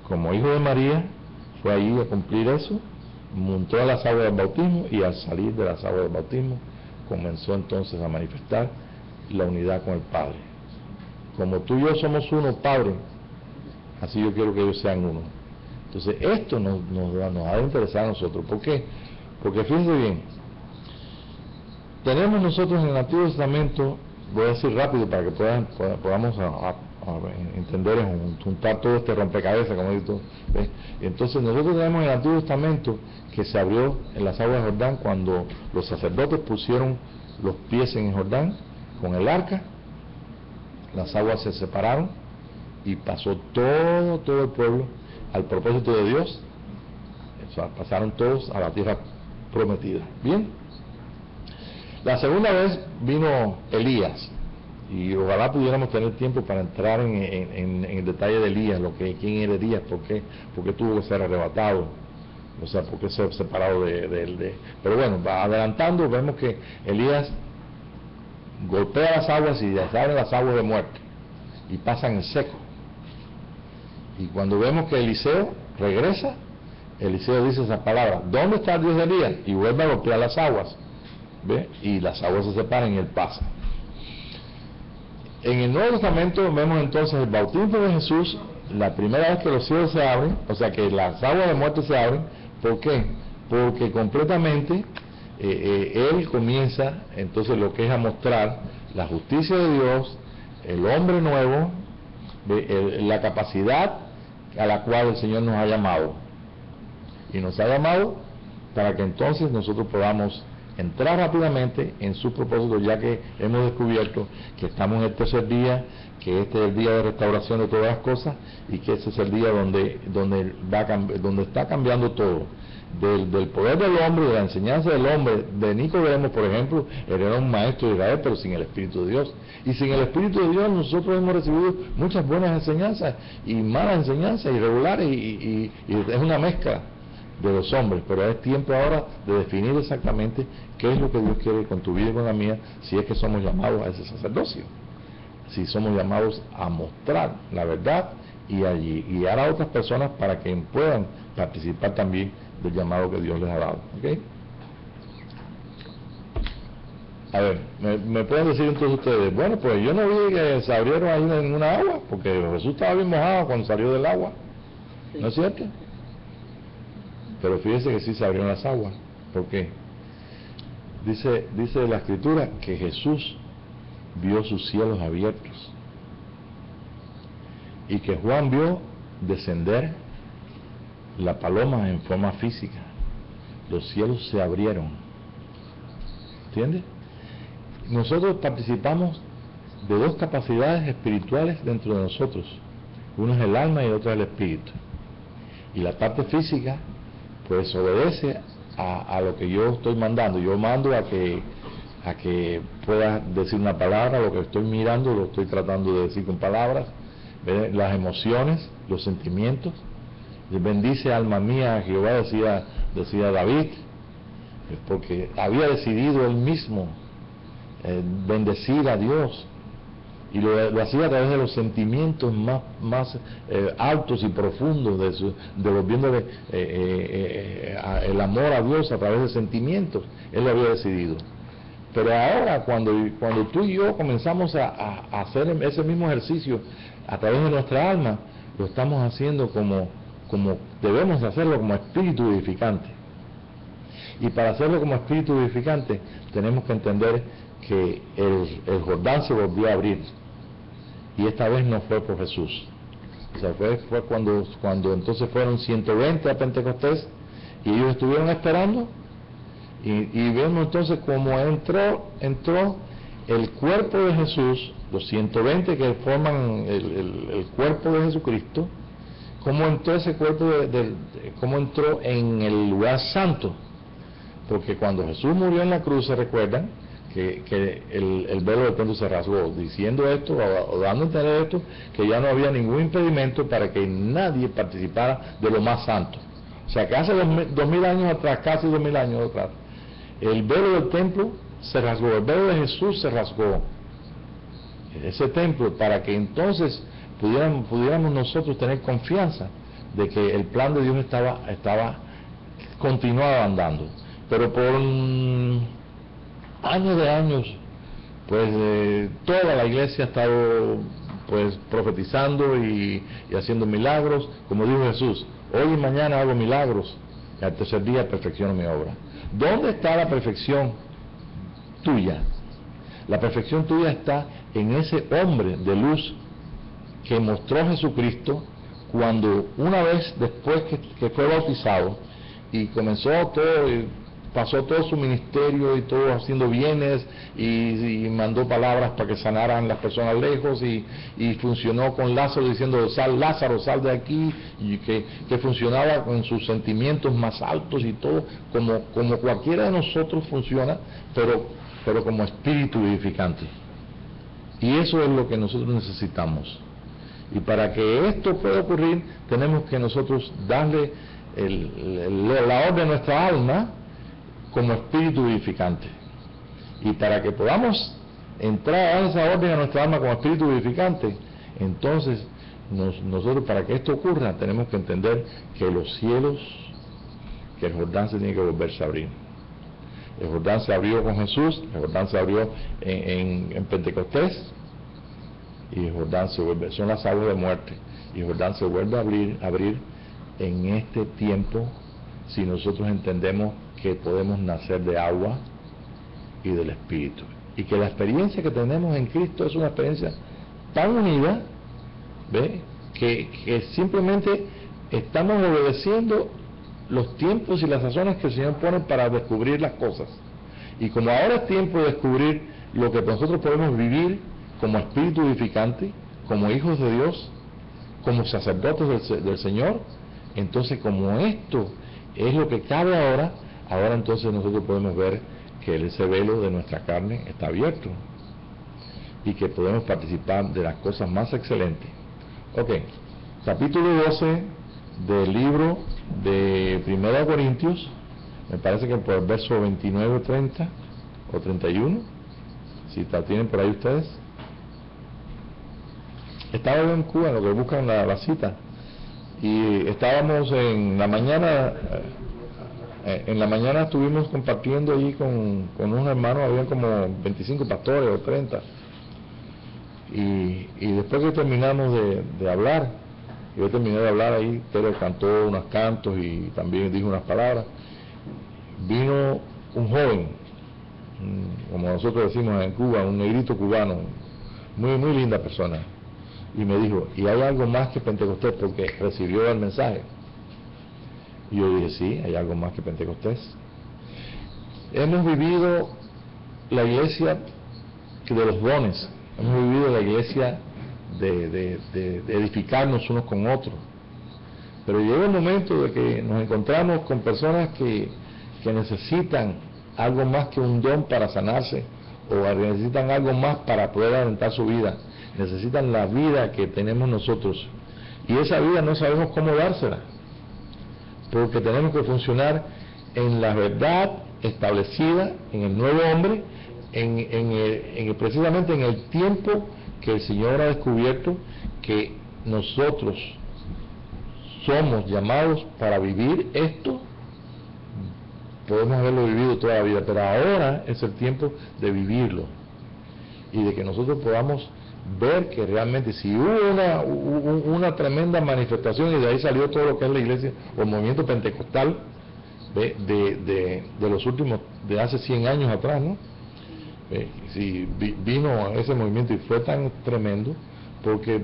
como hijo de María, fue allí a cumplir eso, montó a las aguas del bautismo, y al salir de las aguas del bautismo comenzó entonces a manifestar la unidad con el Padre. Como tú y yo somos uno, Padre, así yo quiero que ellos sean uno. Entonces esto nos ha de interesar a nosotros. ¿Por qué? Porque fíjense bien, tenemos nosotros en el Antiguo Testamento, voy a decir rápido para que podamos entender, juntar todo este rompecabezas, como dices tú, ¿ves? Entonces nosotros tenemos en el Antiguo Testamento que se abrió en las aguas de Jordán cuando los sacerdotes pusieron los pies en Jordán con el arca, las aguas se separaron y pasó todo el pueblo al propósito de Dios. O sea, pasaron todos a la tierra prometida. Bien, la segunda vez vino Elías, y ojalá pudiéramos tener tiempo para entrar en el detalle de Elías, quién era Elías, por qué tuvo que ser arrebatado, o sea, por qué ser separado pero bueno, adelantando, vemos que Elías golpea las aguas y abren las aguas de muerte y pasan en seco. Y cuando vemos que Eliseo regresa, Eliseo dice esas palabras: ¿dónde está el Dios de Elías? Y vuelve a golpear las aguas, ¿ve? Y las aguas se separan y él pasa. En el Nuevo Testamento vemos entonces el bautismo de Jesús, la primera vez que los cielos se abren, o sea que las aguas de muerte se abren. ¿Por qué? Porque completamente él comienza entonces lo que es a mostrar la justicia de Dios, el hombre nuevo, la capacidad a la cual el Señor nos ha llamado, y nos ha llamado para que entonces nosotros podamos entrar rápidamente en su propósito, ya que hemos descubierto que estamos en el tercer día, que este es el día de restauración de todas las cosas, y que ese es el día donde está cambiando todo, del poder del hombre, de la enseñanza del hombre. De Nicodemo, por ejemplo, él era un maestro de Israel, pero sin el Espíritu de Dios, y sin el Espíritu de Dios nosotros hemos recibido muchas buenas enseñanzas y malas enseñanzas, irregulares, y es una mezcla de los hombres. Pero es tiempo ahora de definir exactamente qué es lo que Dios quiere con tu vida y con la mía, si es que somos llamados a ese sacerdocio, si somos llamados a mostrar la verdad y allí guiar a otras personas para que puedan participar también del llamado que Dios les ha dado. ¿Okay? A ver, ¿me pueden decir entonces ustedes? Bueno, pues yo no vi que se abrieron ahí en una agua, porque Jesús estaba bien mojado cuando salió del agua, ¿no es cierto? Pero fíjese que sí se abrieron las aguas. ¿Por qué? Dice la Escritura que Jesús vio sus cielos abiertos, y que Juan vio descender la paloma en forma física. Los cielos se abrieron. ¿Entiende? Nosotros participamos de dos capacidades espirituales dentro de nosotros. Uno es el alma y el otro es el espíritu. Y la parte física pues obedece a lo que yo estoy mandando. Yo mando a que pueda decir una palabra, lo que estoy mirando lo estoy tratando de decir con palabras. ¿Ve? Las emociones, los sentimientos. Bendice alma mía a Jehová, decía David, porque había decidido él mismo bendecir a Dios, y lo hacía a través de los sentimientos más altos y profundos, devolviéndole el amor a Dios a través de sentimientos. Él lo había decidido. Pero ahora, cuando tú y yo comenzamos a hacer ese mismo ejercicio a través de nuestra alma, lo estamos haciendo como debemos hacerlo, como espíritu vivificante. Y para hacerlo como espíritu vivificante tenemos que entender que el Jordán se volvió a abrir, y esta vez no fue por Jesús. O sea, fue cuando entonces fueron 120 a Pentecostés, y ellos estuvieron esperando, y vemos entonces cómo entró el cuerpo de Jesús, los 120 que forman el cuerpo de Jesucristo, ¿cómo entró ese cuerpo cómo entró en el lugar santo? Porque cuando Jesús murió en la cruz, se recuerdan que el velo del templo se rasgó, diciendo esto o dando a entender esto, que ya no había ningún impedimento para que nadie participara de lo más santo. O sea que hace 2000 años atrás, casi 2000 años atrás, el velo del templo se rasgó, el velo de Jesús se rasgó, ese templo, para que entonces pudiéramos nosotros tener confianza de que el plan de Dios continuaba andando. Pero por años de años, pues toda la iglesia ha estado pues profetizando y haciendo milagros, como dijo Jesús: hoy y mañana hago milagros, y al tercer día perfecciono mi obra. ¿Dónde está la perfección tuya? La perfección tuya está en ese hombre de luz que mostró Jesucristo cuando una vez después que fue bautizado y comenzó todo, pasó todo su ministerio y todo haciendo bienes y mandó palabras para que sanaran las personas lejos y funcionó con Lázaro diciendo: Lázaro, sal de aquí, y que funcionaba con sus sentimientos más altos y todo, como cualquiera de nosotros funciona, pero como espíritu vivificante. Y eso es lo que nosotros necesitamos. Y para que esto pueda ocurrir, tenemos que nosotros darle la orden a nuestra alma como espíritu vivificante. Y para que podamos entrar a esa orden a nuestra alma como espíritu vivificante, entonces nosotros, para que esto ocurra, tenemos que entender que los cielos, que el Jordán se tiene que volverse a abrir. El Jordán se abrió con Jesús, el Jordán se abrió en Pentecostés, y el Jordán se vuelve, son las aguas de muerte, y el Jordán se vuelve a abrir en este tiempo, si nosotros entendemos que podemos nacer de agua y del Espíritu, y que la experiencia que tenemos en Cristo es una experiencia tan unida, ¿ve? Que simplemente estamos obedeciendo los tiempos y las razones que el Señor pone para descubrir las cosas. Y como ahora es tiempo de descubrir lo que nosotros podemos vivir como espíritu vivificante, como hijos de Dios, como sacerdotes del Señor, entonces como esto es lo que cabe ahora entonces nosotros podemos ver que ese velo de nuestra carne está abierto y que podemos participar de las cosas más excelentes. Ok, capítulo 12 del libro de 1 Corintios, me parece que por el verso 29, 30 o 31, si la tienen por ahí ustedes. Estaba yo en Cuba, en lo que buscan la cita, y estábamos en la mañana estuvimos compartiendo allí con unos hermanos, habían como 25 pastores o 30, y después que terminamos de hablar, yo terminé de hablar ahí, Pedro cantó unos cantos y también dijo unas palabras, vino un joven, como nosotros decimos en Cuba, un negrito cubano, muy, muy linda persona, y me dijo: ¿y hay algo más que Pentecostés? Porque recibió el mensaje. Y yo dije: sí, hay algo más que Pentecostés. Hemos vivido la iglesia de los dones, hemos vivido la iglesia de edificarnos unos con otros, pero llega el momento de que nos encontramos con personas que necesitan algo más que un don para sanarse, o necesitan algo más para poder alentar su vida, necesitan la vida que tenemos nosotros, y esa vida no sabemos cómo dársela, porque tenemos que funcionar en la verdad establecida, en el nuevo hombre, precisamente en el tiempo que el Señor ha descubierto que nosotros somos llamados para vivir esto. Podemos haberlo vivido toda la vida, pero ahora es el tiempo de vivirlo y de que nosotros podamos ver que realmente si hubo una tremenda manifestación, y de ahí salió todo lo que es la iglesia o el movimiento pentecostal de los últimos, de hace 100 años atrás, ¿no? Si vino ese movimiento y fue tan tremendo porque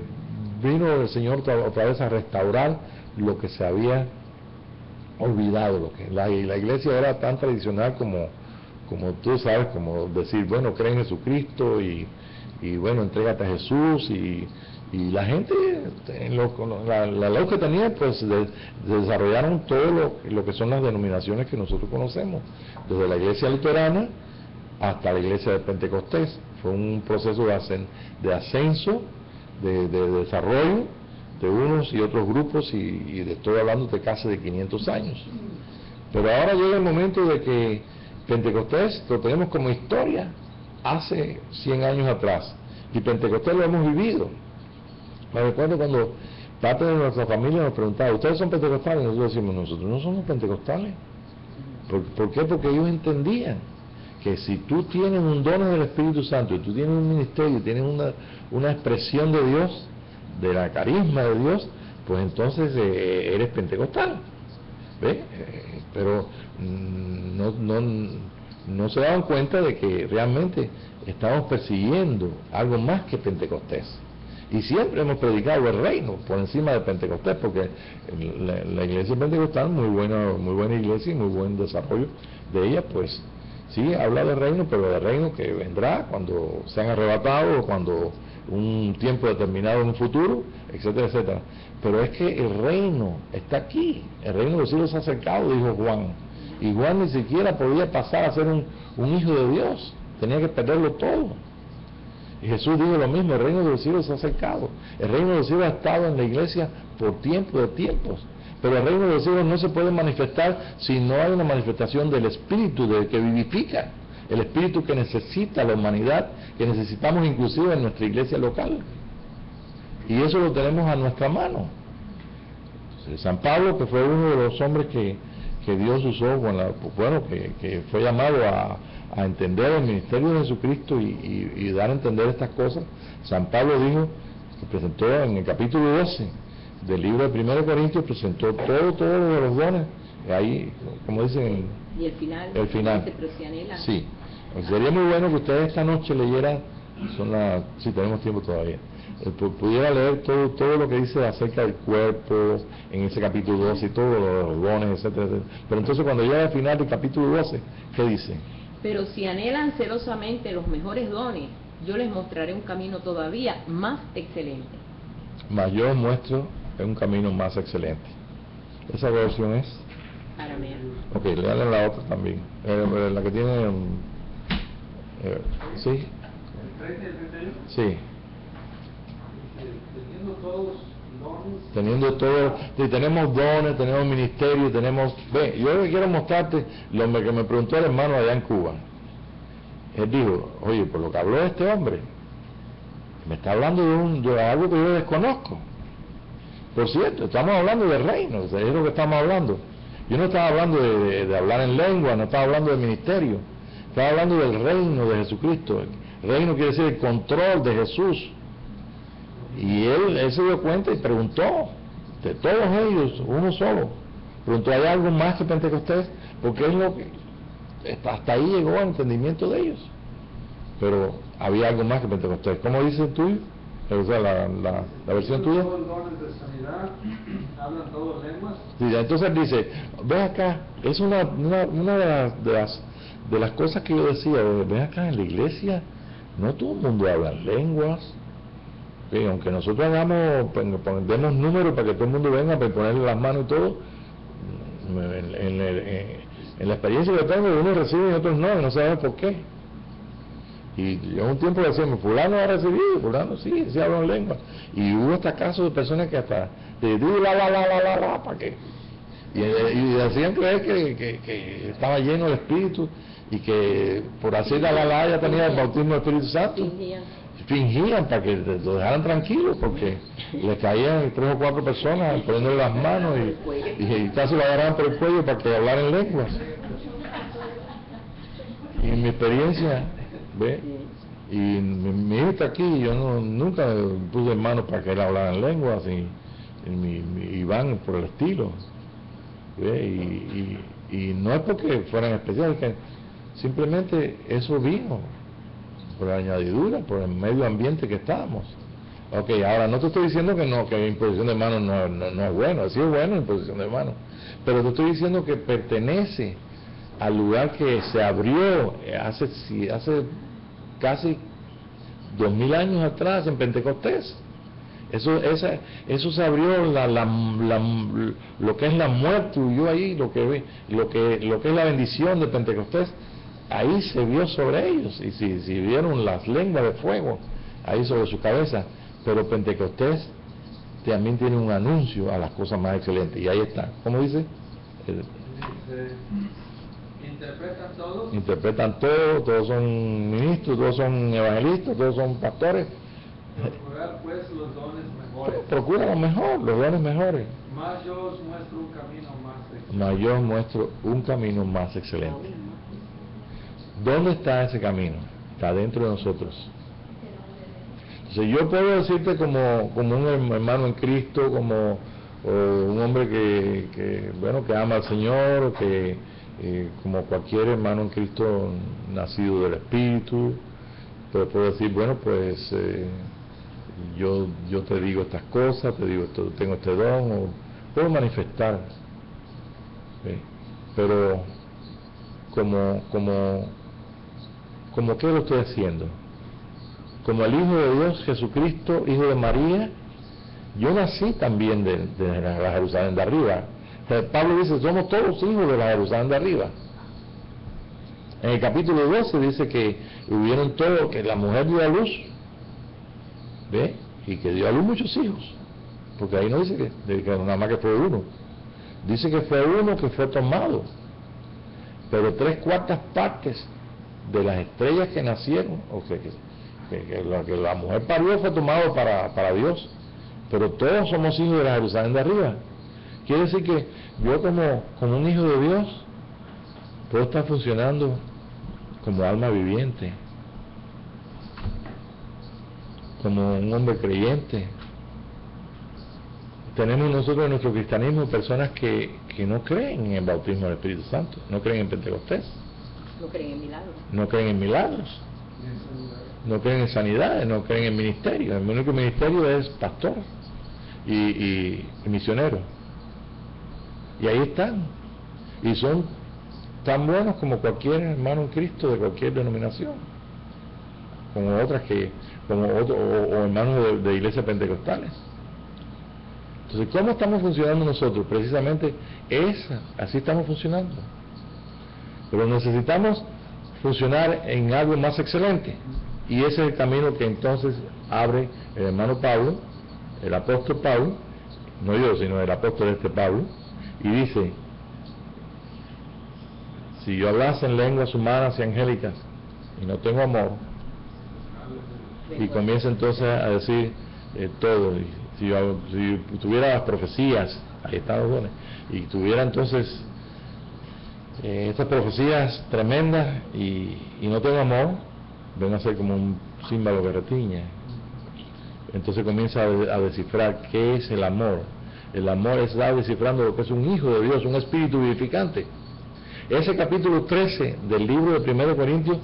vino el Señor otra vez a restaurar lo que se había olvidado, lo que la iglesia era tan tradicional como tú sabes, como decir, bueno, cree en Jesucristo y bueno, entrégate a Jesús y Y la gente, la ley que tenía, pues desarrollaron todo lo que son las denominaciones que nosotros conocemos, desde la iglesia luterana hasta la iglesia de Pentecostés. Fue un proceso de ascenso, de desarrollo de unos y otros grupos, y estoy hablando de casi de 500 años. Pero ahora llega el momento de que Pentecostés lo tenemos como historia hace 100 años atrás, y Pentecostés lo hemos vivido. Me recuerdo cuando parte de nuestra familia nos preguntaba, ¿ustedes son pentecostales? Y nosotros decimos, nosotros no somos pentecostales. ¿Por qué? Porque ellos entendían que si tú tienes un don del Espíritu Santo, y tú tienes un ministerio, tienes una expresión de Dios, de la carisma de Dios, pues entonces eres pentecostal. ¿Ve? Pero no se daban cuenta de que realmente estamos persiguiendo algo más que Pentecostés. Y siempre hemos predicado el reino por encima de Pentecostés, porque la iglesia pentecostal, muy buena iglesia y muy buen desarrollo de ella, pues sí, habla del reino, pero del reino que vendrá cuando sean arrebatados, o cuando un tiempo determinado en un futuro, etcétera, etcétera. Pero es que el reino está aquí, el reino de los cielos se ha acercado, dijo Juan. Y Juan ni siquiera podía pasar a ser un hijo de Dios, tenía que perderlo todo. Y Jesús dijo lo mismo, el reino de los cielos se ha acercado. El reino de los cielos ha estado en la iglesia por tiempo de tiempos. Pero el reino de los cielos no se puede manifestar si no hay una manifestación del Espíritu que vivifica. El Espíritu que necesita la humanidad, que necesitamos inclusive en nuestra iglesia local. Y eso lo tenemos a nuestra mano. Entonces, San Pablo, que fue uno de los hombres que Dios usó, que fue llamado a entender el ministerio de Jesucristo y dar a entender estas cosas. San Pablo dijo, que presentó en el capítulo 12 del libro de 1 Corintios, presentó todos los dones, ahí, como dicen, y el final, sí. Sería muy bueno que ustedes esta noche leyeran, si tenemos tiempo todavía, pudiera leer todo lo que dice acerca del cuerpo en ese capítulo 12 y todos los dones, etcétera, etcétera. Pero entonces cuando llega al final del capítulo 12, ¿qué dice? Pero si anhelan celosamente los mejores dones, yo les mostraré un camino todavía más excelente. Mas yo os muestro un camino más excelente. ¿Esa versión es? Aramea. Ok, léale la otra también. La que tiene... ¿sí? ¿El 30 y el 31? Sí. Teniendo todos dones. Teniendo todo, sí, tenemos dones, tenemos ministerio, tenemos... Ve, yo quiero mostrarte lo que me preguntó el hermano allá en Cuba. Él dijo, oye, por lo que habló este hombre, me está hablando de algo que yo desconozco. Por cierto, estamos hablando del reino, es lo que estamos hablando. Yo no estaba hablando de hablar en lengua, no estaba hablando de ministerio, estaba hablando del reino de Jesucristo. El reino quiere decir el control de Jesús. Y él se dio cuenta y preguntó, de todos ellos, uno solo, preguntó, ¿hay algo más que Pentecostés? Porque es lo que, hasta ahí llegó al entendimiento de ellos. Pero había algo más que Pentecostés. ¿Cómo dice el tuyo? O sea, la versión tuya. Todos dones de sanidad, hablan todas lenguas. Sí, entonces dice, ve acá, es una de las cosas que yo decía, ve acá en la iglesia, no todo el mundo habla lenguas. Sí, aunque nosotros demos números para que todo el mundo venga, para ponerle las manos y todo, en la experiencia que tengo, unos reciben y otros no sabemos por qué. Y yo un tiempo decíamos, fulano ha recibido, fulano sí habla en lengua. Y hubo hasta casos de personas que hasta de la, ¿para qué? Y decían que estaba lleno del Espíritu y que por hacer la ya tenía el bautismo del Espíritu Santo. Fingían para que lo dejaran tranquilo, porque le caían 3 o 4 personas poniéndole las manos y casi lo agarraban por el cuello para que hablaran en lenguas. Y en mi experiencia, ¿ve? Y mi hijo está aquí, y yo nunca puse en manos para que él hablara en lenguas, y Iván por el estilo, ¿ve? Y no es porque fueran especiales, que simplemente eso vino por la añadidura, por el medio ambiente que estábamos. Ok, ahora no te estoy diciendo que imposición de manos no es bueno, sí es bueno imposición de manos, pero te estoy diciendo que pertenece al lugar que se abrió hace casi 2000 años atrás en Pentecostés, Eso se abrió lo que es la muerte, huyó ahí, lo que es la bendición de Pentecostés, ahí se vio sobre ellos, y si vieron las lenguas de fuego ahí sobre su cabeza. Pero Pentecostés también tiene un anuncio a las cosas más excelentes, y ahí está. ¿Cómo dice? Interpretan todo, todos son ministros, todos son evangelistas, todos son pastores. Procurar pues los dones mejores. Procura lo mejor, los dones mejores. Mas yo os muestro un camino más excelente. Mas yo os muestro un camino más excelente. ¿Dónde está ese camino? Está dentro de nosotros. Entonces yo puedo decirte como un hermano en Cristo, como un hombre que ama al Señor, como cualquier hermano en Cristo nacido del Espíritu, pero puedo decir, yo te digo estas cosas, te digo esto, tengo este don, o puedo manifestar, ¿sí? Pero como ¿qué lo estoy haciendo? Como el Hijo de Dios, Jesucristo, Hijo de María. Yo nací también de la Jerusalén de arriba. Pablo dice, somos todos hijos de la Jerusalén de arriba. En el capítulo 12 dice que hubieron todos, que la mujer dio a luz, ¿ve? Y que dio a luz muchos hijos. Porque ahí no dice que nada más que fue uno. Dice que fue uno que fue tomado. Pero 3/4 partes de las estrellas que nacieron, o sea, que lo que la mujer parió fue tomado para Dios. Pero todos somos hijos de la Jerusalén de arriba. Quiere decir que yo como un hijo de Dios puedo estar funcionando como alma viviente, como un hombre creyente. Tenemos nosotros en nuestro cristianismo personas que no creen en el bautismo del Espíritu Santo, no creen en Pentecostés, No creen en milagros. no creen en milagros, no creen en sanidades, no creen en ministerio. El único ministerio es pastor y misionero. Y ahí están. Y son tan buenos como cualquier hermano en Cristo de cualquier denominación. Como otras o hermanos de iglesias pentecostales. Entonces, ¿cómo estamos funcionando nosotros? Precisamente así estamos funcionando. Pero necesitamos funcionar en algo más excelente. Y ese es el camino que entonces abre el hermano Pablo, el apóstol Pablo, no yo, sino el apóstol Pablo, y dice, si yo hablase en lenguas humanas y angélicas y no tengo amor, y comienza entonces a decir todo, si tuviera las profecías, ahí están los dones, y tuviera entonces estas profecías tremendas y no tengo amor, ven a ser como un címbalo que retiña. Entonces comienza a descifrar qué es el amor. El amor está descifrando lo que es un hijo de Dios, un espíritu vivificante. Ese capítulo 13 del libro de 1 Corintios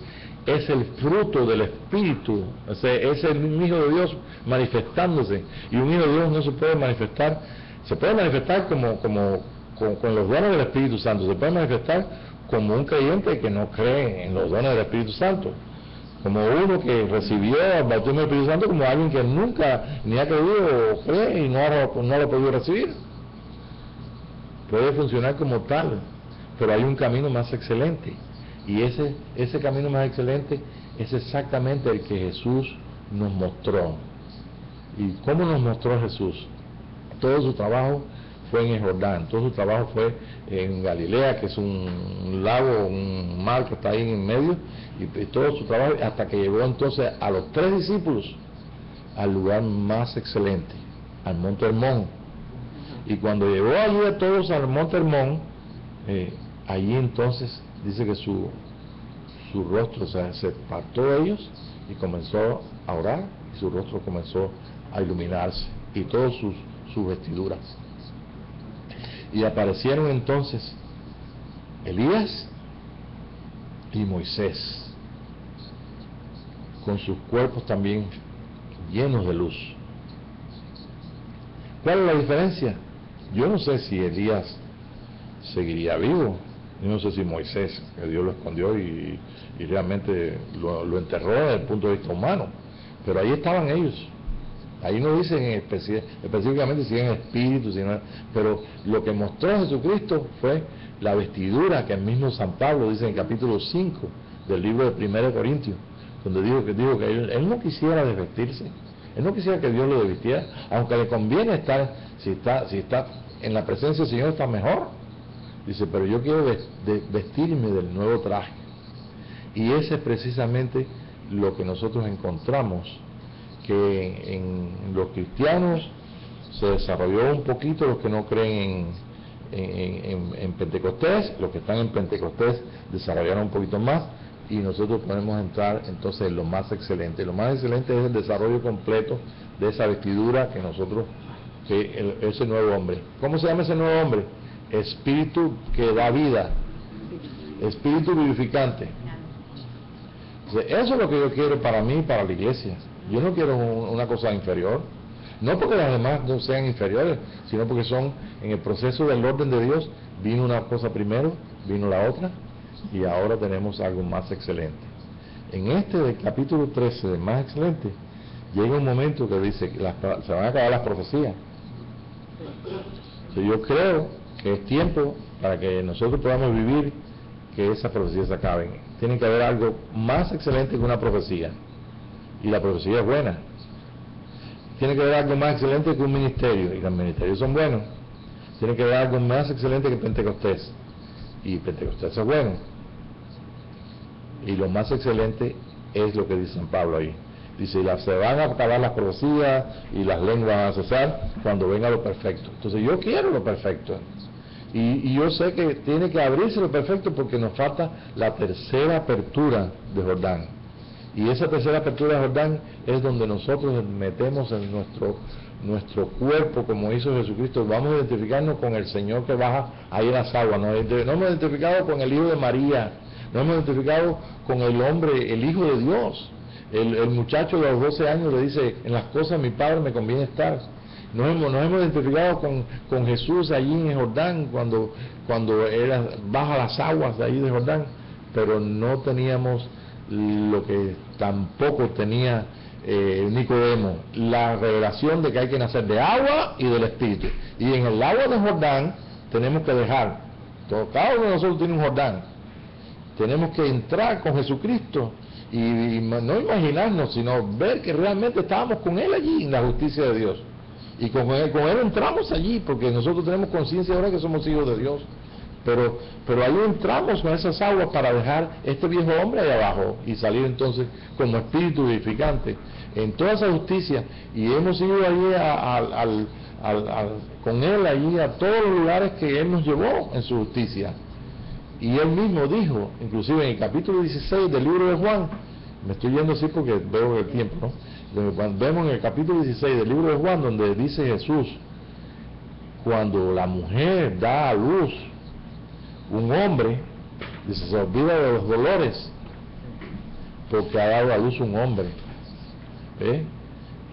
es el fruto del espíritu, es el hijo de Dios manifestándose. Y un hijo de Dios no se puede manifestar, se puede manifestar con los dones del Espíritu Santo, se puede manifestar como un creyente que no cree en los dones del Espíritu Santo, como uno que recibió el bautismo del Espíritu Santo, como alguien que nunca ni ha creído o cree y no lo ha podido recibir. Puede funcionar como tal, pero hay un camino más excelente, y ese camino más excelente es exactamente el que Jesús nos mostró. ¿Y cómo nos mostró Jesús? Todo su trabajo fue en el Jordán, todo su trabajo fue en Galilea, que es un lago, un mar que está ahí en medio, y todo su trabajo hasta que llegó entonces a los 3 discípulos al lugar más excelente, al Monte Hermón. Y cuando llegó allí a todos al Monte Hermón, allí entonces dice que su rostro se apartó de ellos y comenzó a orar, y su rostro comenzó a iluminarse, y todas sus vestiduras. Y aparecieron entonces Elías y Moisés, con sus cuerpos también llenos de luz. ¿Cuál es la diferencia? Yo no sé si Elías seguiría vivo, yo no sé si Moisés, que Dios lo escondió y realmente lo enterró desde el punto de vista humano, pero ahí estaban ellos, Ahí no dicen específicamente si en espíritu, pero lo que mostró Jesucristo fue la vestidura que el mismo San Pablo dice en el capítulo 5 del libro de 1 Corintios, donde dijo que él no quisiera desvestirse, él no quisiera que Dios lo desvistiera, aunque le conviene estar, si está en la presencia del Señor está mejor. Dice, pero yo quiero vestirme del nuevo traje. Y ese es precisamente lo que nosotros encontramos, que en los cristianos se desarrolló un poquito, los que no creen en Pentecostés, los que están en Pentecostés desarrollaron un poquito más, y nosotros podemos entrar entonces en lo más excelente. Lo más excelente es el desarrollo completo de esa vestidura que nosotros, ese nuevo hombre. ¿Cómo se llama ese nuevo hombre? Espíritu que da vida, espíritu vivificante. Eso es lo que yo quiero para mí y para la iglesia. Yo no quiero una cosa inferior, no porque las demás no sean inferiores, sino porque son, en el proceso del orden de Dios, vino una cosa primero, vino la otra, y ahora tenemos algo más excelente. En este del capítulo 13 de más excelente, llega un momento que dice que se van a acabar las profecías. Yo creo que es tiempo para que nosotros podamos vivir que esas profecías se acaben. Tiene que haber algo más excelente que una profecía, y la profecía es buena. Tiene que haber algo más excelente que un ministerio, y los ministerios son buenos. Tiene que haber algo más excelente que Pentecostés, y Pentecostés es bueno. Y lo más excelente es lo que dice San Pablo ahí. Dice, se van a acabar las profecías y las lenguas van a cesar cuando venga lo perfecto. Entonces yo quiero lo perfecto. Y yo sé que tiene que abrirse lo perfecto porque nos falta la tercera apertura de Jordán. Y esa tercera apertura de Jordán es donde nosotros metemos en nuestro cuerpo, como hizo Jesucristo. Vamos a identificarnos con el Señor que baja ahí en las aguas. No hemos identificado con el Hijo de María. No hemos identificado con el hombre, el Hijo de Dios. El muchacho de los 12 años le dice, en las cosas de mi Padre me conviene estar. Nos hemos identificado con Jesús allí en Jordán, cuando baja las aguas de ahí de Jordán, pero no teníamos lo que tampoco tenía Nicodemo, la revelación de que hay que nacer de agua y del Espíritu. Y en el agua de Jordán tenemos que dejar, cada uno de nosotros tiene un Jordán, tenemos que entrar con Jesucristo y no imaginarnos, sino ver que realmente estábamos con Él allí en la justicia de Dios. Y con él entramos allí, porque nosotros tenemos conciencia ahora que somos hijos de Dios. Pero ahí entramos con esas aguas para dejar este viejo hombre ahí abajo y salir entonces como espíritu vivificante en toda esa justicia. Y hemos ido allí con Él allí a todos los lugares que Él nos llevó en su justicia. Y Él mismo dijo, inclusive en el capítulo 16 del libro de Juan, me estoy yendo así porque veo el tiempo, ¿no? Vemos en el capítulo 16 del libro de Juan, donde dice Jesús, cuando la mujer da a luz un hombre, dice, se olvida de los dolores, porque ha dado a luz un hombre.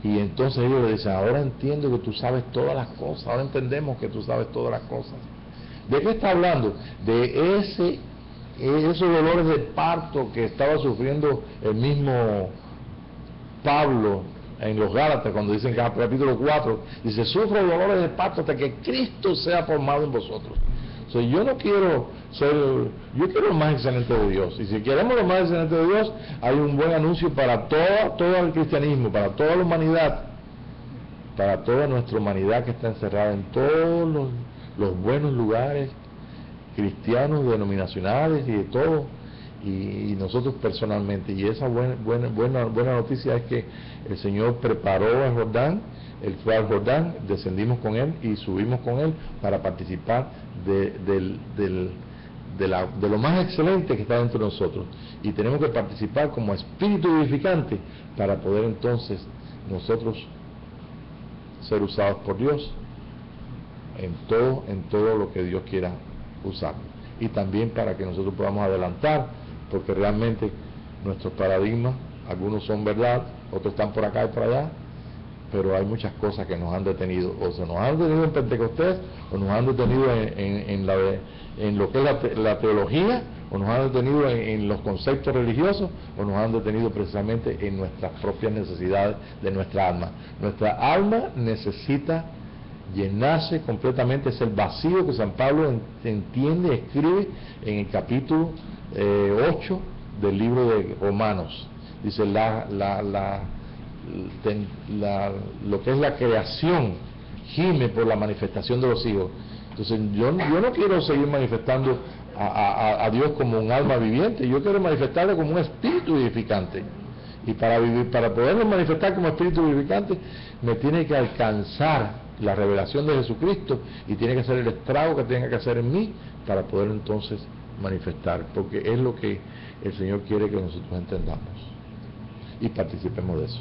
Y entonces ellos le dicen, ahora entiendo que tú sabes todas las cosas, ahora entendemos que tú sabes todas las cosas. ¿De qué está hablando? De esos dolores de parto que estaba sufriendo el mismo Pablo en los Gálatas, cuando dicen que en el capítulo 4, dice, sufro dolores de parto hasta que Cristo sea formado en vosotros. O sea, yo quiero lo más excelente de Dios. Y si queremos lo más excelente de Dios, hay un buen anuncio para todo el cristianismo, para toda la humanidad, para toda nuestra humanidad que está encerrada en todos los buenos lugares cristianos, denominacionales y de todo. Y nosotros personalmente, y esa buena noticia es que el Señor preparó el Jordán, Él fue al Jordán, descendimos con Él y subimos con Él para participar de lo más excelente que está dentro de nosotros, y tenemos que participar como espíritu vivificante para poder entonces nosotros ser usados por Dios en todo lo que Dios quiera usar, y también para que nosotros podamos adelantar, porque realmente nuestros paradigmas, algunos son verdad, otros están por acá y por allá, pero hay muchas cosas que nos han detenido, o se nos han detenido en Pentecostés, o nos han detenido en lo que es la teología, o nos han detenido en los conceptos religiosos, o nos han detenido precisamente en nuestras propias necesidades de nuestra alma. Nuestra alma necesita llenarse completamente, es el vacío que San Pablo entiende, escribe en el capítulo 8 del libro de Romanos. Dice lo que es la creación gime por la manifestación de los hijos. Entonces yo no quiero seguir manifestando a Dios como un alma viviente, yo quiero manifestarle como un espíritu vivificante. Y para poderlo manifestar como espíritu vivificante, me tiene que alcanzar la revelación de Jesucristo y tiene que hacer el estrago que tenga que hacer en mí para poder entonces manifestar, porque es lo que el Señor quiere que nosotros entendamos y participemos de eso.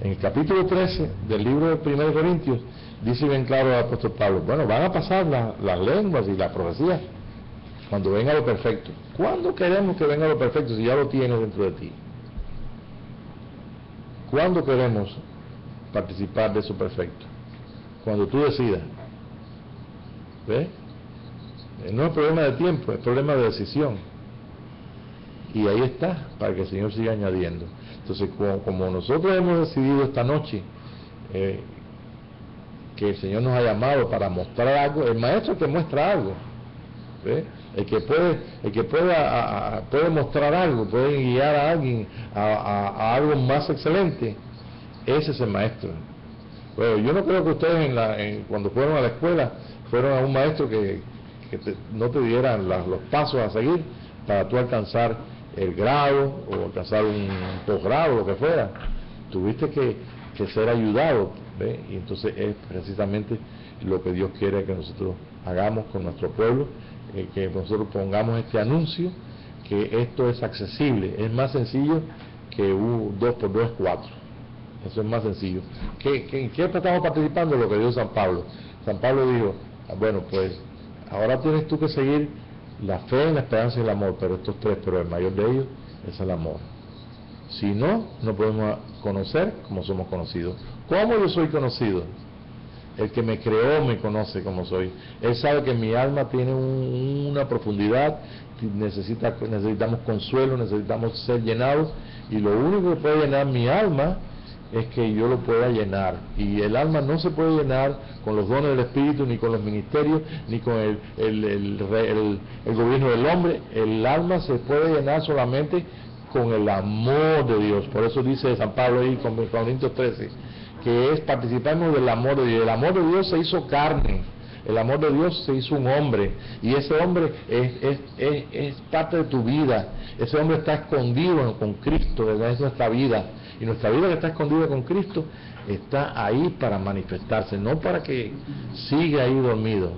En el capítulo 13 del libro de 1 Corintios dice bien claro el apóstol Pablo, bueno, van a pasar las lenguas y la profecía cuando venga lo perfecto. ¿Cuándo queremos que venga lo perfecto si ya lo tienes dentro de ti? ¿Cuándo queremos participar de eso perfecto? Cuando tú decidas. ¿Ves? No es problema de tiempo, es problema de decisión. Y ahí está, para que el Señor siga añadiendo. Entonces, como nosotros hemos decidido esta noche que el Señor nos ha llamado para mostrar algo, el maestro te muestra algo. ¿Ves? El que puede mostrar algo, puede guiar a alguien a algo más excelente, ese es el maestro. Bueno, yo no creo que ustedes cuando fueron a la escuela fueron a un maestro que no te dieran los pasos a seguir para tú alcanzar el grado o alcanzar un posgrado, lo que fuera. Tuviste que ser ayudado, ¿ves? Y entonces es precisamente lo que Dios quiere que nosotros hagamos con nuestro pueblo, que nosotros pongamos este anuncio, que esto es accesible, es más sencillo que 2 por 2 es 4. Eso es más sencillo. ¿Qué estamos participando? Lo que dijo San Pablo. San Pablo dijo, bueno, pues ahora tienes tú que seguir la fe, la esperanza y el amor, pero estos tres, pero el mayor de ellos es el amor. Si no, no podemos conocer como somos conocidos. ¿Cómo yo soy conocido? El que me creó me conoce como soy. Él sabe que mi alma tiene una profundidad, necesitamos consuelo, necesitamos ser llenados, y lo único que puede llenar mi alma es que yo lo pueda llenar. Y el alma no se puede llenar con los dones del Espíritu, ni con los ministerios, ni con el gobierno del hombre. El alma se puede llenar solamente con el amor de Dios. Por eso dice San Pablo ahí con Corintios 13, que es participarnos del amor de Dios. El amor de Dios se hizo carne, el amor de Dios se hizo un hombre, y ese hombre es parte de tu vida. Ese hombre está escondido con Cristo, es nuestra vida, y nuestra vida que está escondida con Cristo está ahí para manifestarse, no para que siga ahí dormido.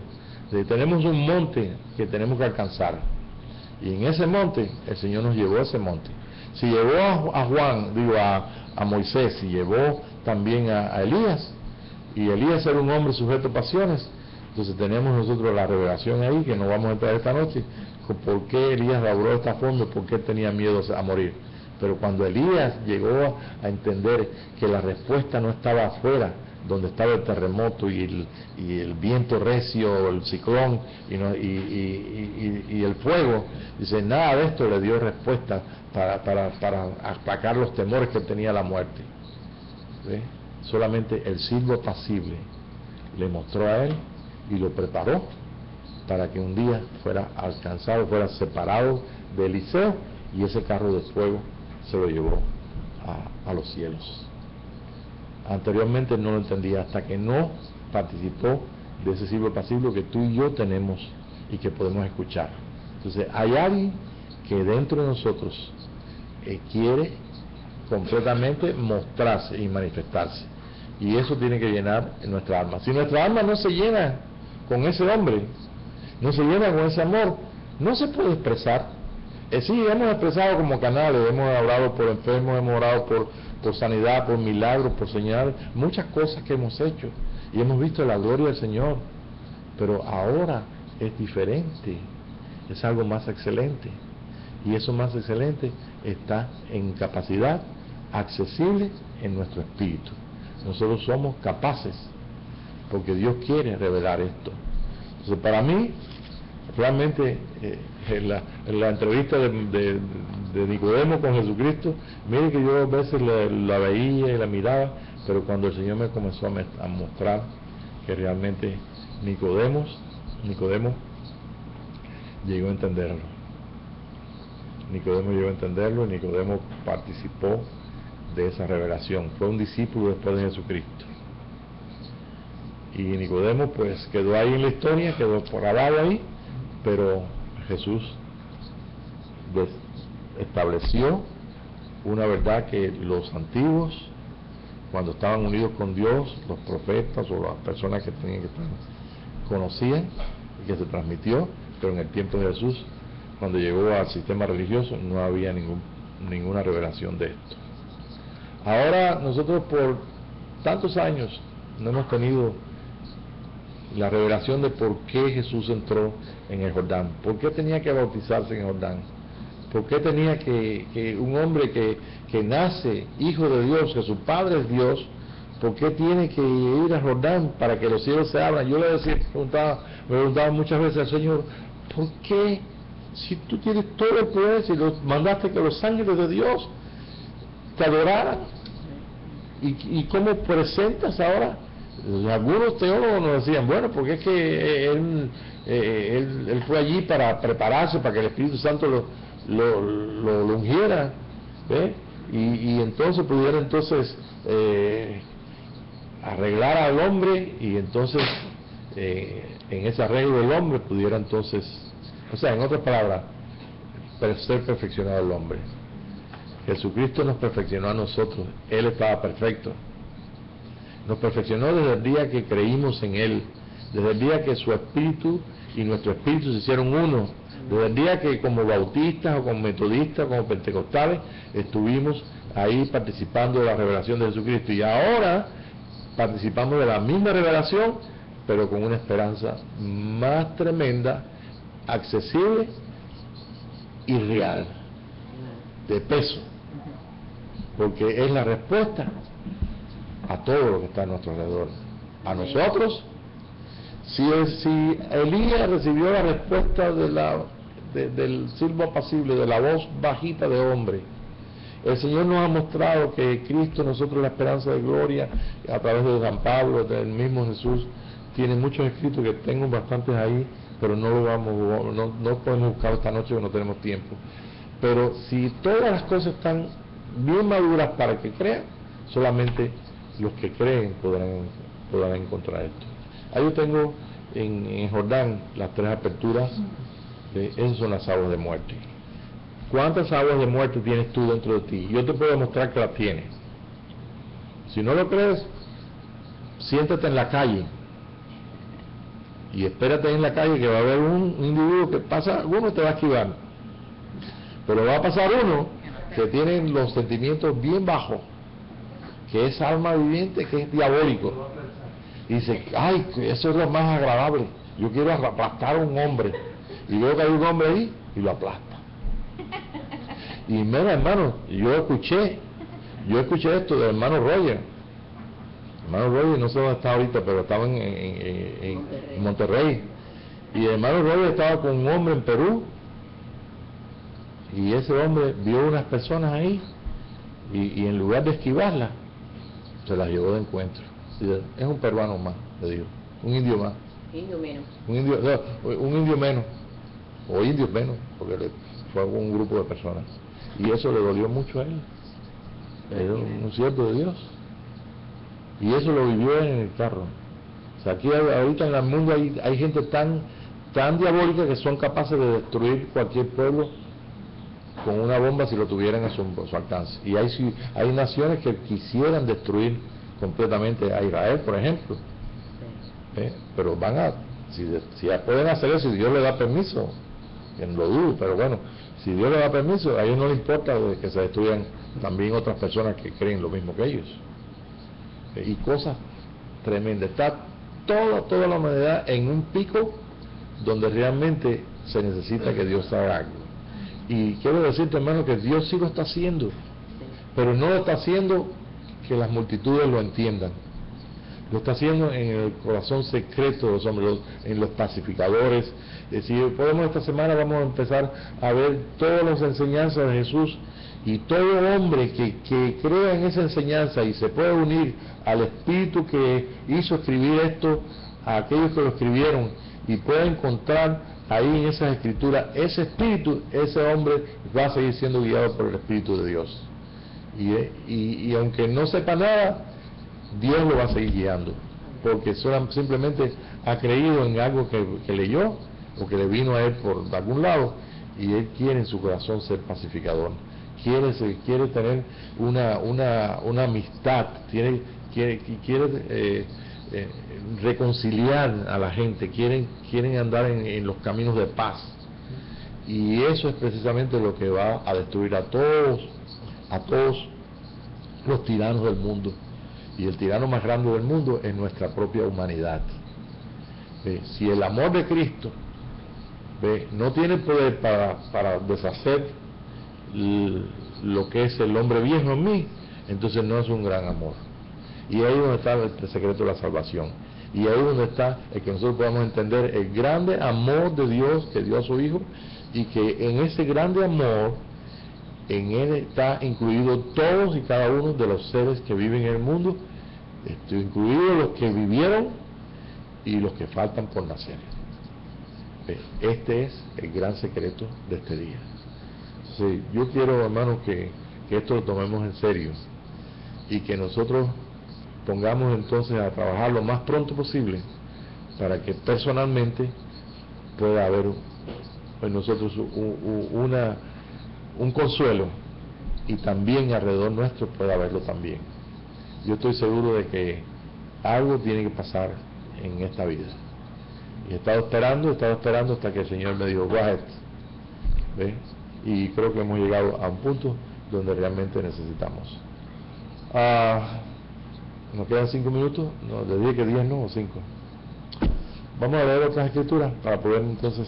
Tenemos un monte que tenemos que alcanzar, y en ese monte el Señor nos llevó a ese monte. Si llevó a Moisés, y llevó también a Elías, y Elías era un hombre sujeto a pasiones, entonces tenemos nosotros la revelación ahí, que no vamos a entrar esta noche, con por qué Elías labró de esta forma, por qué tenía miedo a morir. Pero cuando Elías llegó a entender que la respuesta no estaba afuera, donde estaba el terremoto y el viento recio, el ciclón y el fuego, dice, nada de esto le dio respuesta para aplacar los temores que tenía la muerte. ¿Ve? Solamente el siervo apacible le mostró a él y lo preparó para que un día fuera alcanzado, fuera separado de Eliseo, y ese carro de fuego se lo llevó a los cielos. Anteriormente no lo entendía hasta que no participó de ese siervo apacible que tú y yo tenemos y que podemos escuchar. Entonces hay alguien que dentro de nosotros quiere completamente mostrarse y manifestarse, y eso tiene que llenar nuestra alma. Si nuestra alma no se llena con ese hombre, no se llena con ese amor, no se puede expresar. Sí, hemos expresado como canales, hemos orado por enfermos, hemos orado por sanidad, por milagros, por señales, muchas cosas que hemos hecho, y hemos visto la gloria del Señor, pero ahora es diferente, es algo más excelente, y eso más excelente está en capacidad accesible en nuestro espíritu. nosotros somos capaces, porque Dios quiere revelar esto. Entonces, para mí, realmente, en la entrevista de Nicodemo con Jesucristo, mire que yo a veces la veía y la miraba, pero cuando el Señor me comenzó a mostrar que realmente Nicodemo llegó a entenderlo. Nicodemo llegó a entenderlo y Nicodemo participó de esa revelación. Fue un discípulo después de Jesucristo. Y Nicodemo pues quedó ahí en la historia, quedó por abajo ahí, pero Jesús estableció una verdad que los antiguos, cuando estaban unidos con Dios, los profetas o las personas que tenían que estar, conocían y que se transmitió, pero en el tiempo de Jesús, cuando llegó al sistema religioso, no había ninguna revelación de esto. Ahora nosotros por tantos años no hemos tenido la revelación de por qué Jesús entró en el Jordán, por qué tenía que bautizarse en el Jordán, por qué tenía que un hombre que nace hijo de Dios, que su padre es Dios, por qué tiene que ir al Jordán para que los cielos se abran. Yo le me preguntaba muchas veces al Señor, ¿por qué si tú tienes todo el poder, si mandaste que los ángeles de Dios te adoraran? ¿Y cómo presentas ahora? Algunos teólogos nos decían, bueno, porque es que él fue allí para prepararse, para que el Espíritu Santo lo ungiera, ¿eh? Y entonces pudiera arreglar al hombre, y entonces en ese arreglo del hombre pudiera entonces, o sea, en otras palabras, ser perfeccionado el hombre. Jesucristo nos perfeccionó a nosotros, Él estaba perfecto. Nos perfeccionó desde el día que creímos en Él, desde el día que su espíritu y nuestro espíritu se hicieron uno, desde el día que como bautistas o como metodistas, como pentecostales, estuvimos ahí participando de la revelación de Jesucristo, y ahora participamos de la misma revelación, pero con una esperanza más tremenda, accesible y real, de peso, porque es la respuesta a todo lo que está a nuestro alrededor. A nosotros, si Elías recibió la respuesta del silbo apacible, de la voz bajita de hombre, el Señor nos ha mostrado que Cristo, nosotros, la esperanza de gloria, a través de San Pablo, del mismo Jesús. Tiene muchos escritos, que tengo bastantes ahí, pero no podemos buscar esta noche porque no tenemos tiempo. Pero si todas las cosas están bien maduras para que crean, solamente los que creen podrán encontrar esto. Ahí yo tengo en Jordán las 3 aperturas, esas son las aguas de muerte. ¿Cuántas aguas de muerte tienes tú dentro de ti? Yo te puedo demostrar que las tienes. Si no lo crees, siéntate en la calle y espérate en la calle, que va a haber un individuo que pasa, uno te va a esquivar, pero va a pasar uno que tiene los sentimientos bien bajos, que es alma viviente, que es diabólico, y dice, ay, eso es lo más agradable, yo quiero aplastar a un hombre, y veo que hay un hombre ahí y lo aplasta. Y mira, hermano, yo escuché esto del hermano Roger. Hermano Roger, no sé dónde está ahorita, pero estaba en Monterrey. Y el hermano Roger estaba con un hombre en Perú, y ese hombre vio unas personas ahí, y en lugar de esquivarlas, se las llevó de encuentro. Es un peruano más, le digo, un indio más. Indio menos. Un indio menos, o indios menos, porque fue un grupo de personas. Y eso le dolió mucho a él. Era un siervo de Dios. Y eso lo vivió en el carro. O sea, aquí ahorita en el mundo hay gente tan diabólica que son capaces de destruir cualquier pueblo con una bomba si lo tuvieran a su alcance. Y hay naciones que quisieran destruir completamente a Israel, por ejemplo. Pero si pueden hacer eso, si Dios le da permiso, que no lo dudo, pero bueno, si Dios le da permiso, a ellos no les importa que se destruyan también otras personas que creen lo mismo que ellos. Y cosas tremendas. Está toda la humanidad en un pico donde realmente se necesita que Dios haga algo. Y quiero decirte, hermano, que Dios sí lo está haciendo, pero no lo está haciendo que las multitudes lo entiendan. Lo está haciendo en el corazón secreto de los hombres, en los pacificadores. Si podemos esta semana vamos a empezar a ver todas las enseñanzas de Jesús, y todo hombre que crea en esa enseñanza y se puede unir al espíritu que hizo escribir esto, a aquellos que lo escribieron, y puede encontrar ahí en esas escrituras ese espíritu, ese hombre va a seguir siendo guiado por el Espíritu de Dios. Y aunque no sepa nada, Dios lo va a seguir guiando, porque simplemente ha creído en algo que leyó o que le vino a él por algún lado, y él quiere en su corazón ser pacificador, quiere tener una amistad, quiere reconciliar a la gente, quieren andar en los caminos de paz, y eso es precisamente lo que va a destruir a todos los tiranos del mundo. Y el tirano más grande del mundo es nuestra propia humanidad. Si el amor de Cristo no tiene poder para deshacer lo que es el hombre viejo en mí, entonces no es un gran amor. Y ahí es donde está el secreto de la salvación. Y ahí es donde está el que nosotros podamos entender el grande amor de Dios que dio a su Hijo, y que en ese grande amor, en él está incluido todos y cada uno de los seres que viven en el mundo, incluidos los que vivieron y los que faltan por nacer. Este es el gran secreto de este día. Entonces, yo quiero, hermanos, que esto lo tomemos en serio, y que nosotros pongamos entonces a trabajar lo más pronto posible para que personalmente pueda haber en nosotros un consuelo, y también alrededor nuestro pueda haberlo también. Yo estoy seguro de que algo tiene que pasar en esta vida, y he estado esperando hasta que el Señor me dijo, go ahead. Y creo que hemos llegado a un punto donde realmente necesitamos. Nos quedan 5 minutos, no, les dije que 10 no, o 5. Vamos a leer otras escrituras para poder entonces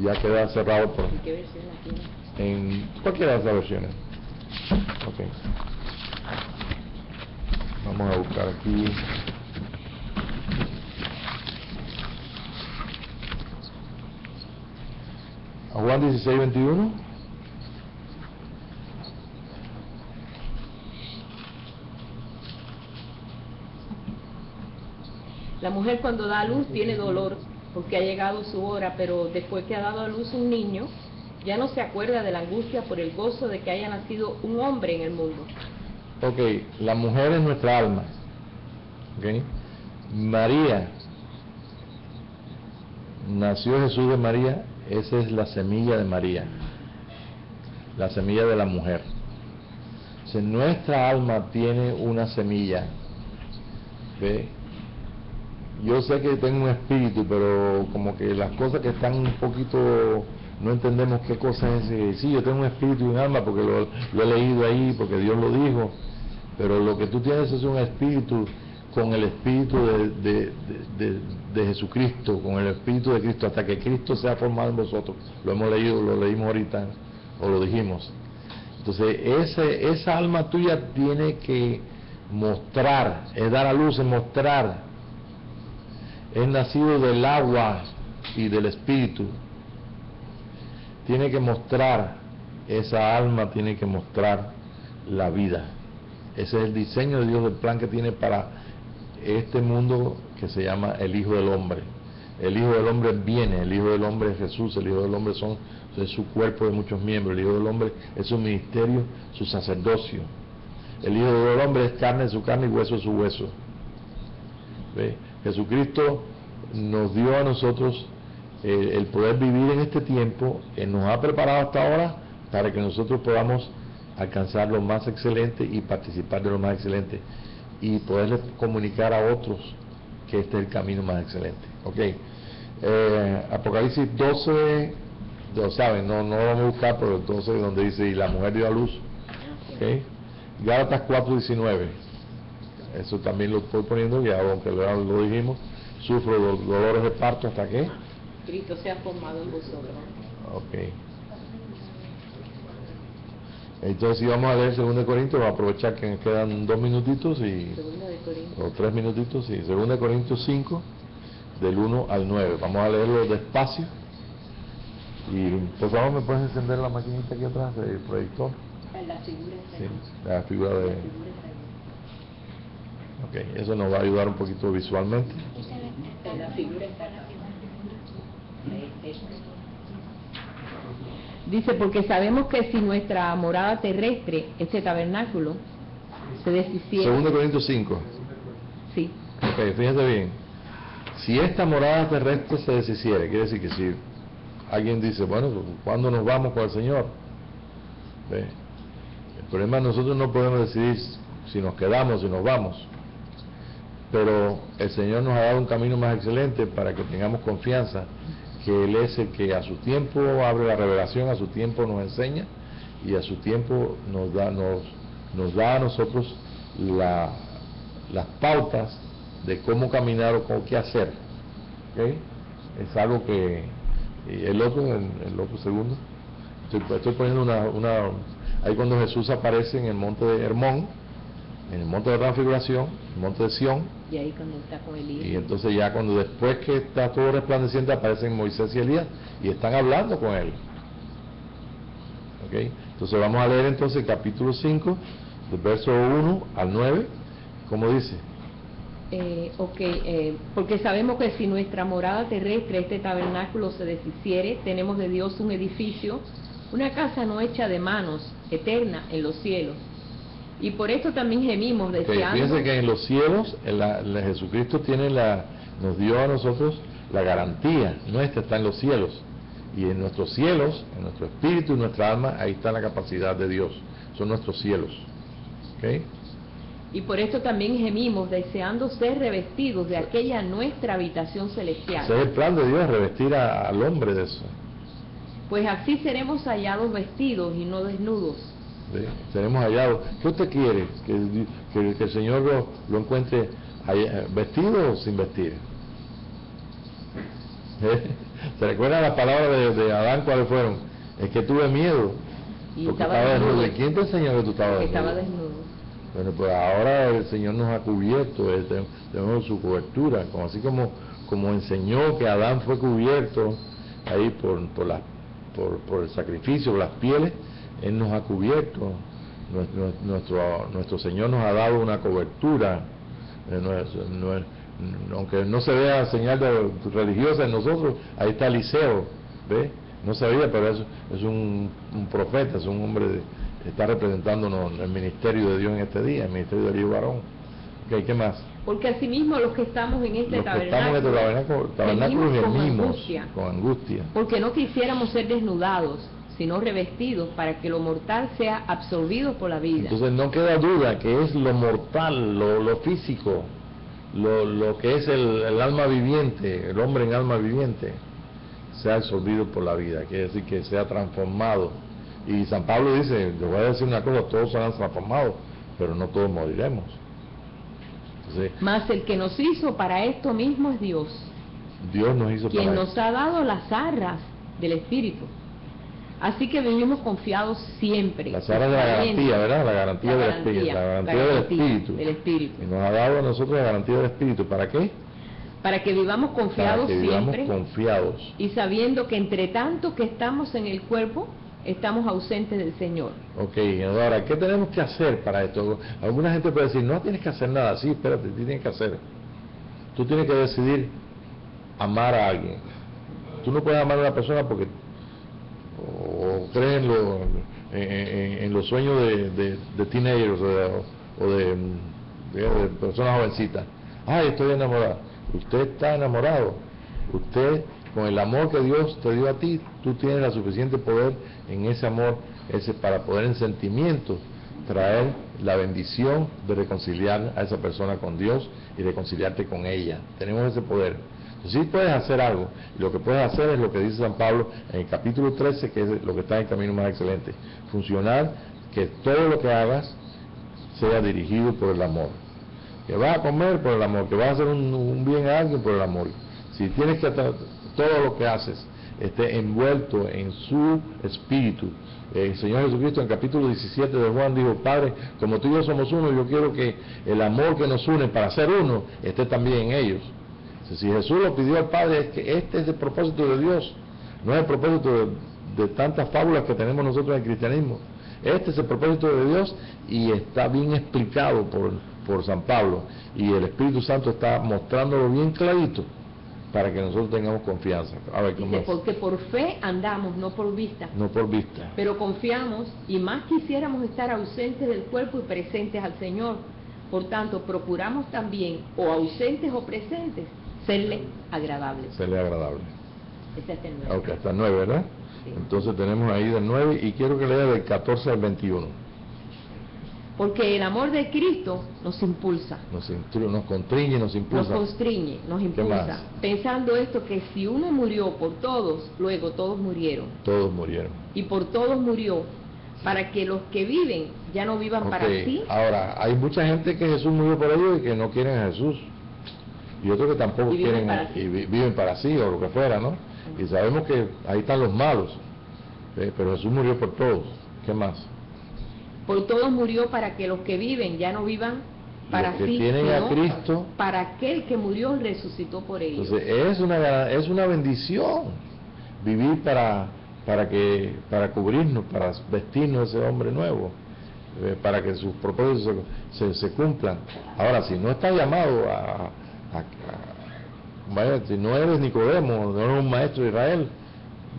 ya quedar cerrado por... ¿En qué versión la tiene? En cualquiera de las versiones. Ok. Vamos a buscar aquí. A Juan 16:21. La mujer cuando da a luz tiene dolor porque ha llegado su hora, pero después que ha dado a luz un niño, ya no se acuerda de la angustia por el gozo de que haya nacido un hombre en el mundo. Ok, la mujer es nuestra alma. Ok. María, nació Jesús de María, esa es la semilla de María, la semilla de la mujer. Si nuestra alma tiene una semilla, ¿ve? Yo sé que tengo un espíritu, pero como que las cosas que están un poquito, no entendemos qué cosa es. Sí, yo tengo un espíritu y un alma porque lo he leído ahí, porque Dios lo dijo, pero lo que tú tienes es un espíritu con el espíritu de Jesucristo, con el espíritu de Cristo, hasta que Cristo sea formado en vosotros. Lo hemos leído, lo leímos ahorita, o lo dijimos. Entonces, esa alma tuya tiene que mostrar, es dar a luz, es mostrar. Es nacido del agua y del espíritu. Tiene que mostrar, esa alma tiene que mostrar la vida. Ese es el diseño de Dios, el plan que tiene para este mundo que se llama el Hijo del Hombre. El Hijo del Hombre viene, el Hijo del Hombre es Jesús, el Hijo del Hombre es su cuerpo de muchos miembros, el Hijo del Hombre es su ministerio, su sacerdocio. El Hijo del Hombre es carne de su carne y hueso de su hueso. ¿Ve? Jesucristo nos dio a nosotros el poder vivir en este tiempo, nos ha preparado hasta ahora para que nosotros podamos alcanzar lo más excelente y participar de lo más excelente y poderles comunicar a otros que este es el camino más excelente. Ok, Apocalipsis 12, lo saben, no lo vamos a buscar, pero el 12 donde dice y la mujer dio a luz. Ok, Gálatas 4:19. Eso también lo estoy poniendo, ya aunque lo dijimos, sufro dolores de parto hasta que Cristo sea formado en vosotros. Ok. Entonces, si vamos a leer 2 Corintios, vamos a aprovechar que nos quedan 2 minutitos o 3 minutitos, y 2 Corintios 5, del 1 al 9. Vamos a leerlo despacio. Y por favor, ¿me puedes encender la maquinita aquí atrás del proyector? La figura está Sí, ahí. la figura de... La figura está ahí. Ok, eso nos va a ayudar un poquito visualmente. La figura está acá. Dice, porque sabemos que si nuestra morada terrestre, este tabernáculo, se deshiciera... 2 Corintios 5. Sí. Ok, fíjense bien. Si esta morada terrestre se deshiciere, quiere decir que si alguien dice, bueno, ¿cuándo nos vamos con el Señor? ¿Ve? El problema es que nosotros no podemos decidir si nos quedamos, si nos vamos. Pero el Señor nos ha dado un camino más excelente para que tengamos confianza que Él es el que a su tiempo abre la revelación, a su tiempo nos enseña y a su tiempo nos da a nosotros las pautas de cómo caminar o cómo qué hacer. ¿Okay? Es algo que... Y el otro segundo, estoy poniendo ahí cuando Jesús aparece en el monte de Hermón, en el monte de transfiguración, el monte de Sión, Y ahí cuando está con Elías. y entonces ya cuando después que está todo resplandeciente aparecen Moisés y Elías y están hablando con él. ¿Okay? Entonces vamos a leer entonces el capítulo 5, del verso 1 al 9, ¿cómo dice? Porque sabemos que si nuestra morada terrestre, este tabernáculo, se deshiciere, tenemos de Dios un edificio, una casa no hecha de manos, eterna en los cielos. Y por esto también gemimos deseando... Fíjense que en los cielos, Jesucristo nos dio a nosotros la garantía, nuestra está en los cielos. Y en nuestros cielos, en nuestro espíritu y nuestra alma, ahí está la capacidad de Dios. Son nuestros cielos. ¿Okay? Y por esto también gemimos deseando ser revestidos de aquella nuestra habitación celestial. Ese es el plan de Dios, revestir al hombre de eso. Pues así seremos hallados vestidos y no desnudos. ¿Sí? Seremos hallados. ¿Qué usted quiere? ¿Que el Señor lo encuentre vestido o sin vestir? ¿Se recuerdan las palabras de Adán cuáles fueron? Es que tuve miedo. Y porque estaba desnudo. ¿Y quién te enseñó que tú estabas Porque desnudo? estaba desnudo. Bueno, pues ahora el Señor nos ha cubierto, tenemos su cobertura, así como enseñó que Adán fue cubierto ahí por el sacrificio, por las pieles, Él nos ha cubierto, nuestro Señor nos ha dado una cobertura, aunque no se vea señal religiosa en nosotros, ahí está Eliseo, ¿ve? No se veía, pero es un profeta, es un hombre está representándonos el ministerio de Dios en este día, el ministerio de Dios varón. Okay, ¿qué más? Porque asimismo los que estamos en este Los que estamos en este tabernáculo gemimos con angustia. Porque no quisiéramos ser desnudados, sino revestidos para que lo mortal sea absorbido por la vida. Entonces no queda duda que es lo mortal, lo físico, lo que es el alma viviente, el hombre en alma viviente, sea absorbido por la vida, quiere decir que sea transformado. Y San Pablo dice, le voy a decir una cosa, todos serán transformados, pero no todos moriremos. Entonces, mas el que nos hizo para esto mismo es Dios, Dios nos hizo quien para nos esto. ha dado las arras del Espíritu. Así que vivimos confiados siempre. Las arras de la garantía, ¿verdad? La garantía del Espíritu. La garantía del Espíritu. Y nos ha dado a nosotros la garantía del Espíritu. ¿Para qué? Para que vivamos confiados Para que vivamos siempre confiados. y sabiendo que entre tanto que estamos en el cuerpo, estamos ausentes del Señor. Ok, ahora, ¿qué tenemos que hacer para esto? Alguna gente puede decir, no tienes que hacer nada. Sí, espérate, tienes que hacer. Tú tienes que decidir amar a alguien. Tú no puedes amar a una persona porque o crees en los sueños de teenagers o de personas jovencitas. Ay, estoy enamorado. Usted está enamorado. Usted, con el amor que Dios te dio a ti, tú tienes la suficiente poder en ese amor, para poder en sentimiento traer la bendición de reconciliar a esa persona con Dios y reconciliarte con ella. Tenemos ese poder. Entonces, sí puedes hacer algo, y lo que puedes hacer es lo que dice San Pablo en el capítulo 13, que es lo que está en el camino más excelente. Funcionar, que todo lo que hagas sea dirigido por el amor. Que vas a comer por el amor, que vas a hacer un bien a alguien por el amor. Si tienes que todo lo que haces esté envuelto en su espíritu. El Señor Jesucristo en capítulo 17 de Juan dijo: Padre, como tú y yo somos uno, yo quiero que el amor que nos une para ser uno esté también en ellos. Si Jesús lo pidió al Padre, es que este es el propósito de Dios, no es el propósito de tantas fábulas que tenemos nosotros en el cristianismo. Este es el propósito de Dios y está bien explicado por San Pablo, y el Espíritu Santo está mostrándolo bien clarito para que nosotros tengamos confianza. A ver, ¿cómo Dice, es? porque por fe andamos, no por vista. No por vista. Pero confiamos y más quisiéramos estar ausentes del cuerpo y presentes al Señor. Por tanto, procuramos también, o ausentes o presentes, serle agradables. Serle agradable. Ese es el 9. Ok, hasta el 9, ¿verdad? Sí. Entonces tenemos ahí del 9 y quiero que lea del 14 al 21. Porque el amor de Cristo nos impulsa, Nos constriñe, nos impulsa. nos constriñe, nos impulsa, más? pensando esto, que si uno murió por todos, luego todos murieron. Todos murieron. Y por todos murió, para que los que viven ya no vivan Ok, para sí. ahora, hay mucha gente que Jesús murió por ellos y que no quieren a Jesús. Y otros que tampoco Y viven quieren para sí. y viven para sí o lo que fuera, ¿no? Y sabemos que ahí están los malos. Pero Jesús murió por todos. ¿Qué más? Por todos murió para que los que viven ya no vivan para Los que sí, tienen a sino Cristo. para aquel que murió y resucitó por ellos. Entonces es una bendición vivir para cubrirnos, para vestirnos de ese hombre nuevo, para que sus propósitos se cumplan. Ahora, si no estás llamado vaya, si no eres Nicodemo, no eres un maestro de Israel,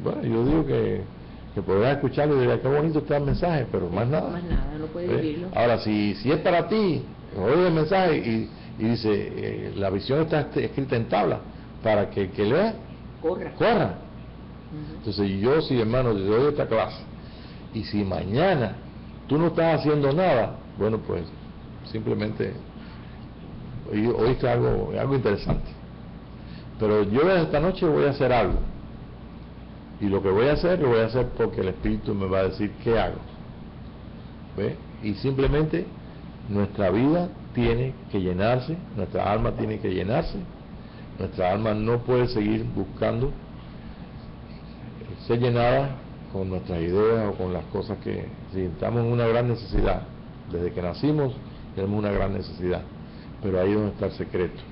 bueno, yo digo que podrás escucharlo y dirás: qué bonito está el mensaje, pero más nada. Más nada, no puedes vivirlo. Ahora, si es para ti, oye el mensaje y dice, la visión está escrita en tabla, para que el que lea, Corra. Ujú. Entonces yo, si hermano, te doy esta clase, y si mañana tú no estás haciendo nada, bueno, pues simplemente oíste algo interesante. Pero yo desde esta noche voy a hacer algo. Y lo que voy a hacer, lo voy a hacer porque el Espíritu me va a decir qué hago. ¿Ve? Y simplemente nuestra vida tiene que llenarse, nuestra alma tiene que llenarse. Nuestra alma no puede seguir buscando ser llenada con nuestras ideas o con las cosas que... Si estamos en una gran necesidad, desde que nacimos tenemos una gran necesidad, pero ahí es donde está el secreto.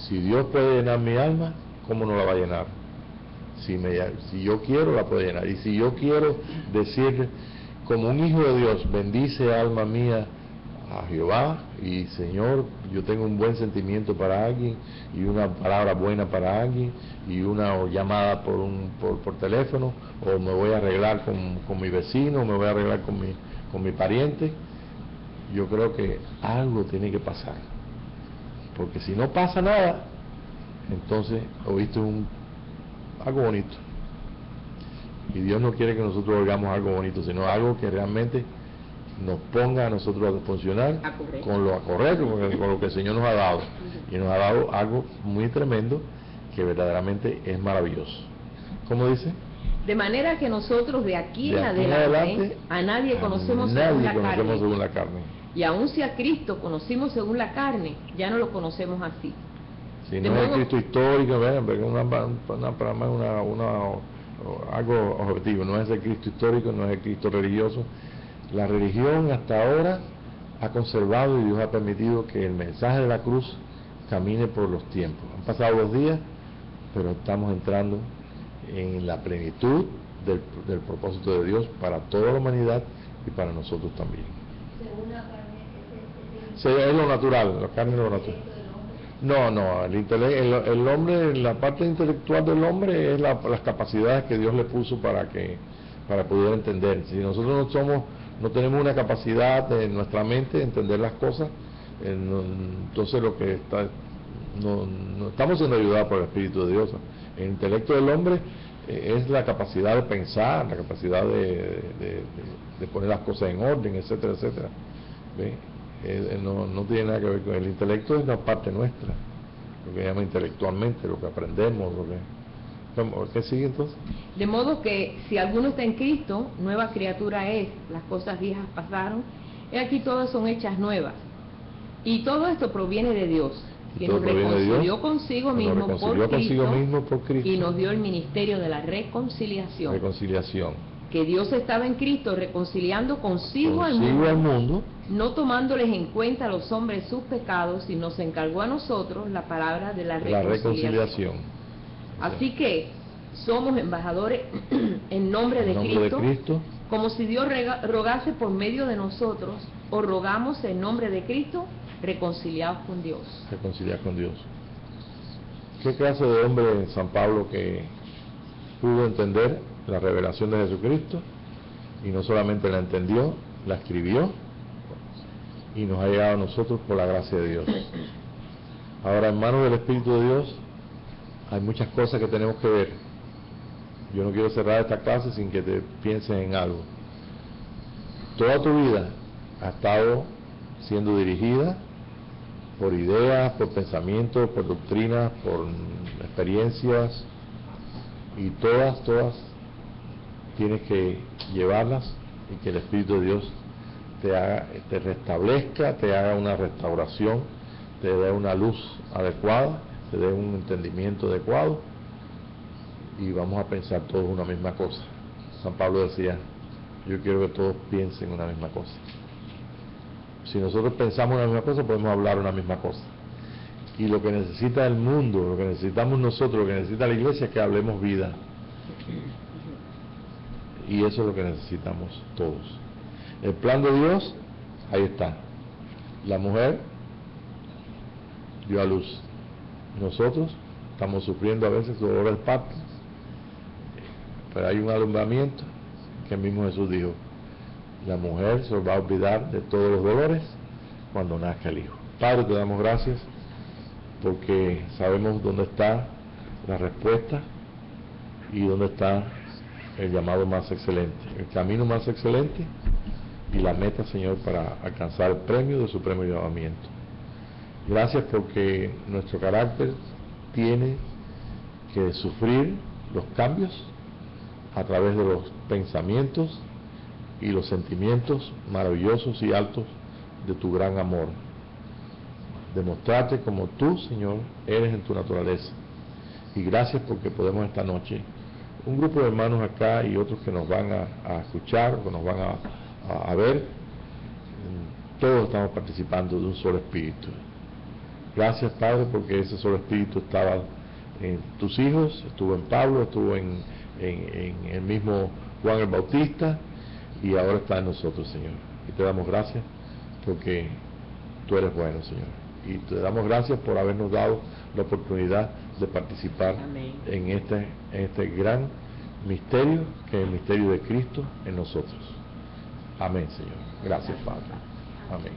Si Dios puede llenar mi alma, ¿cómo no la va a llenar? Si yo quiero, la puede llenar. Y si yo quiero decir, como un hijo de Dios, bendice alma mía a Jehová, y Señor, yo tengo un buen sentimiento para alguien, y una palabra buena para alguien, y una llamada por teléfono, o me voy a arreglar con mi vecino, o me voy a arreglar con mi pariente, yo creo que algo tiene que pasar. Porque si no pasa nada, entonces oíste algo bonito. Y Dios no quiere que nosotros oigamos algo bonito, sino algo que realmente nos ponga a nosotros a funcionar con lo correcto, con lo que el Señor nos ha dado. Y nos ha dado algo muy tremendo que verdaderamente es maravilloso. ¿Cómo dice? De manera que nosotros de aquí en adelante a nadie conocemos según la carne. Y aun si a Cristo conocimos según la carne, ya no lo conocemos así. Si no es Cristo histórico, algo objetivo, no es el Cristo histórico, no es el Cristo religioso. La religión hasta ahora ha conservado y Dios ha permitido que el mensaje de la cruz camine por los tiempos. Han pasado los días, pero estamos entrando en la plenitud del propósito de Dios para toda la humanidad y para nosotros también. Sí, es lo natural, la carne es lo natural. No, el hombre, la parte intelectual del hombre es las capacidades que Dios le puso para poder entender. Si nosotros no tenemos una capacidad en nuestra mente de entender las cosas, entonces no estamos siendo ayudados por el Espíritu de Dios. El intelecto del hombre es la capacidad de pensar, la capacidad de poner las cosas en orden, etcétera, etcétera. ¿Ve? No tiene nada que ver con el intelecto, es la parte nuestra, lo que llama intelectualmente, lo que aprendemos, ¿qué sigue entonces? De modo que si alguno está en Cristo, nueva criatura es, las cosas viejas pasaron, y aquí todas son hechas nuevas, y todo esto proviene de Dios. que todo nos proviene de Dios, reconcilió consigo que nos mismo reconcilió consigo mismo por Cristo, y nos dio el ministerio de la reconciliación. Que Dios estaba en Cristo reconciliando consigo al mundo, no tomándoles en cuenta a los hombres sus pecados, y nos encargó a nosotros la palabra de la reconciliación. Así que somos embajadores en nombre de Cristo, como si Dios rogase por medio de nosotros, o rogamos en nombre de Cristo, reconciliados con Dios. Reconciliar con Dios. ¿Qué clase de hombre San Pablo que pudo entender la revelación de Jesucristo, y no solamente la entendió, la escribió, y nos ha llegado a nosotros por la gracia de Dios? Ahora, en manos del Espíritu de Dios, hay muchas cosas que tenemos que ver. Yo no quiero cerrar esta clase sin que te pienses en algo. Toda tu vida ha estado siendo dirigida por ideas, por pensamientos, por doctrinas, por experiencias, y todas tienes que llevarlas, y que el Espíritu de Dios te restablezca, te haga una restauración, te dé una luz adecuada, te dé un entendimiento adecuado, y vamos a pensar todos una misma cosa. San Pablo decía, yo quiero que todos piensen una misma cosa. Si nosotros pensamos una misma cosa, podemos hablar una misma cosa. Y lo que necesita el mundo, lo que necesitamos nosotros, lo que necesita la iglesia, es que hablemos vida. Y eso es lo que necesitamos todos. El plan de Dios, ahí está. La mujer dio a luz. Nosotros estamos sufriendo a veces dolor del parto, pero hay un alumbramiento que el mismo Jesús dijo: la mujer se va a olvidar de todos los dolores cuando nazca el Hijo. Padre, te damos gracias porque sabemos dónde está la respuesta y dónde está el llamado más excelente, el camino más excelente y la meta, Señor, para alcanzar el premio de supremo llamamiento. Gracias porque nuestro carácter tiene que sufrir los cambios a través de los pensamientos y los sentimientos maravillosos y altos de tu gran amor. Demostrarte como tú, Señor, eres en tu naturaleza. Y gracias porque podemos esta noche, un grupo de hermanos acá y otros que nos van a escuchar, que nos van a ver, todos estamos participando de un solo espíritu. Gracias, Padre, porque ese solo espíritu estaba en tus hijos, estuvo en Pablo, estuvo en el mismo Juan el Bautista, y ahora está en nosotros, Señor. Y te damos gracias porque tú eres bueno, Señor. Y te damos gracias por habernos dado la oportunidad de participar en este gran misterio, que es el misterio de Cristo en nosotros. Amén, Señor. Gracias, Padre. Amén.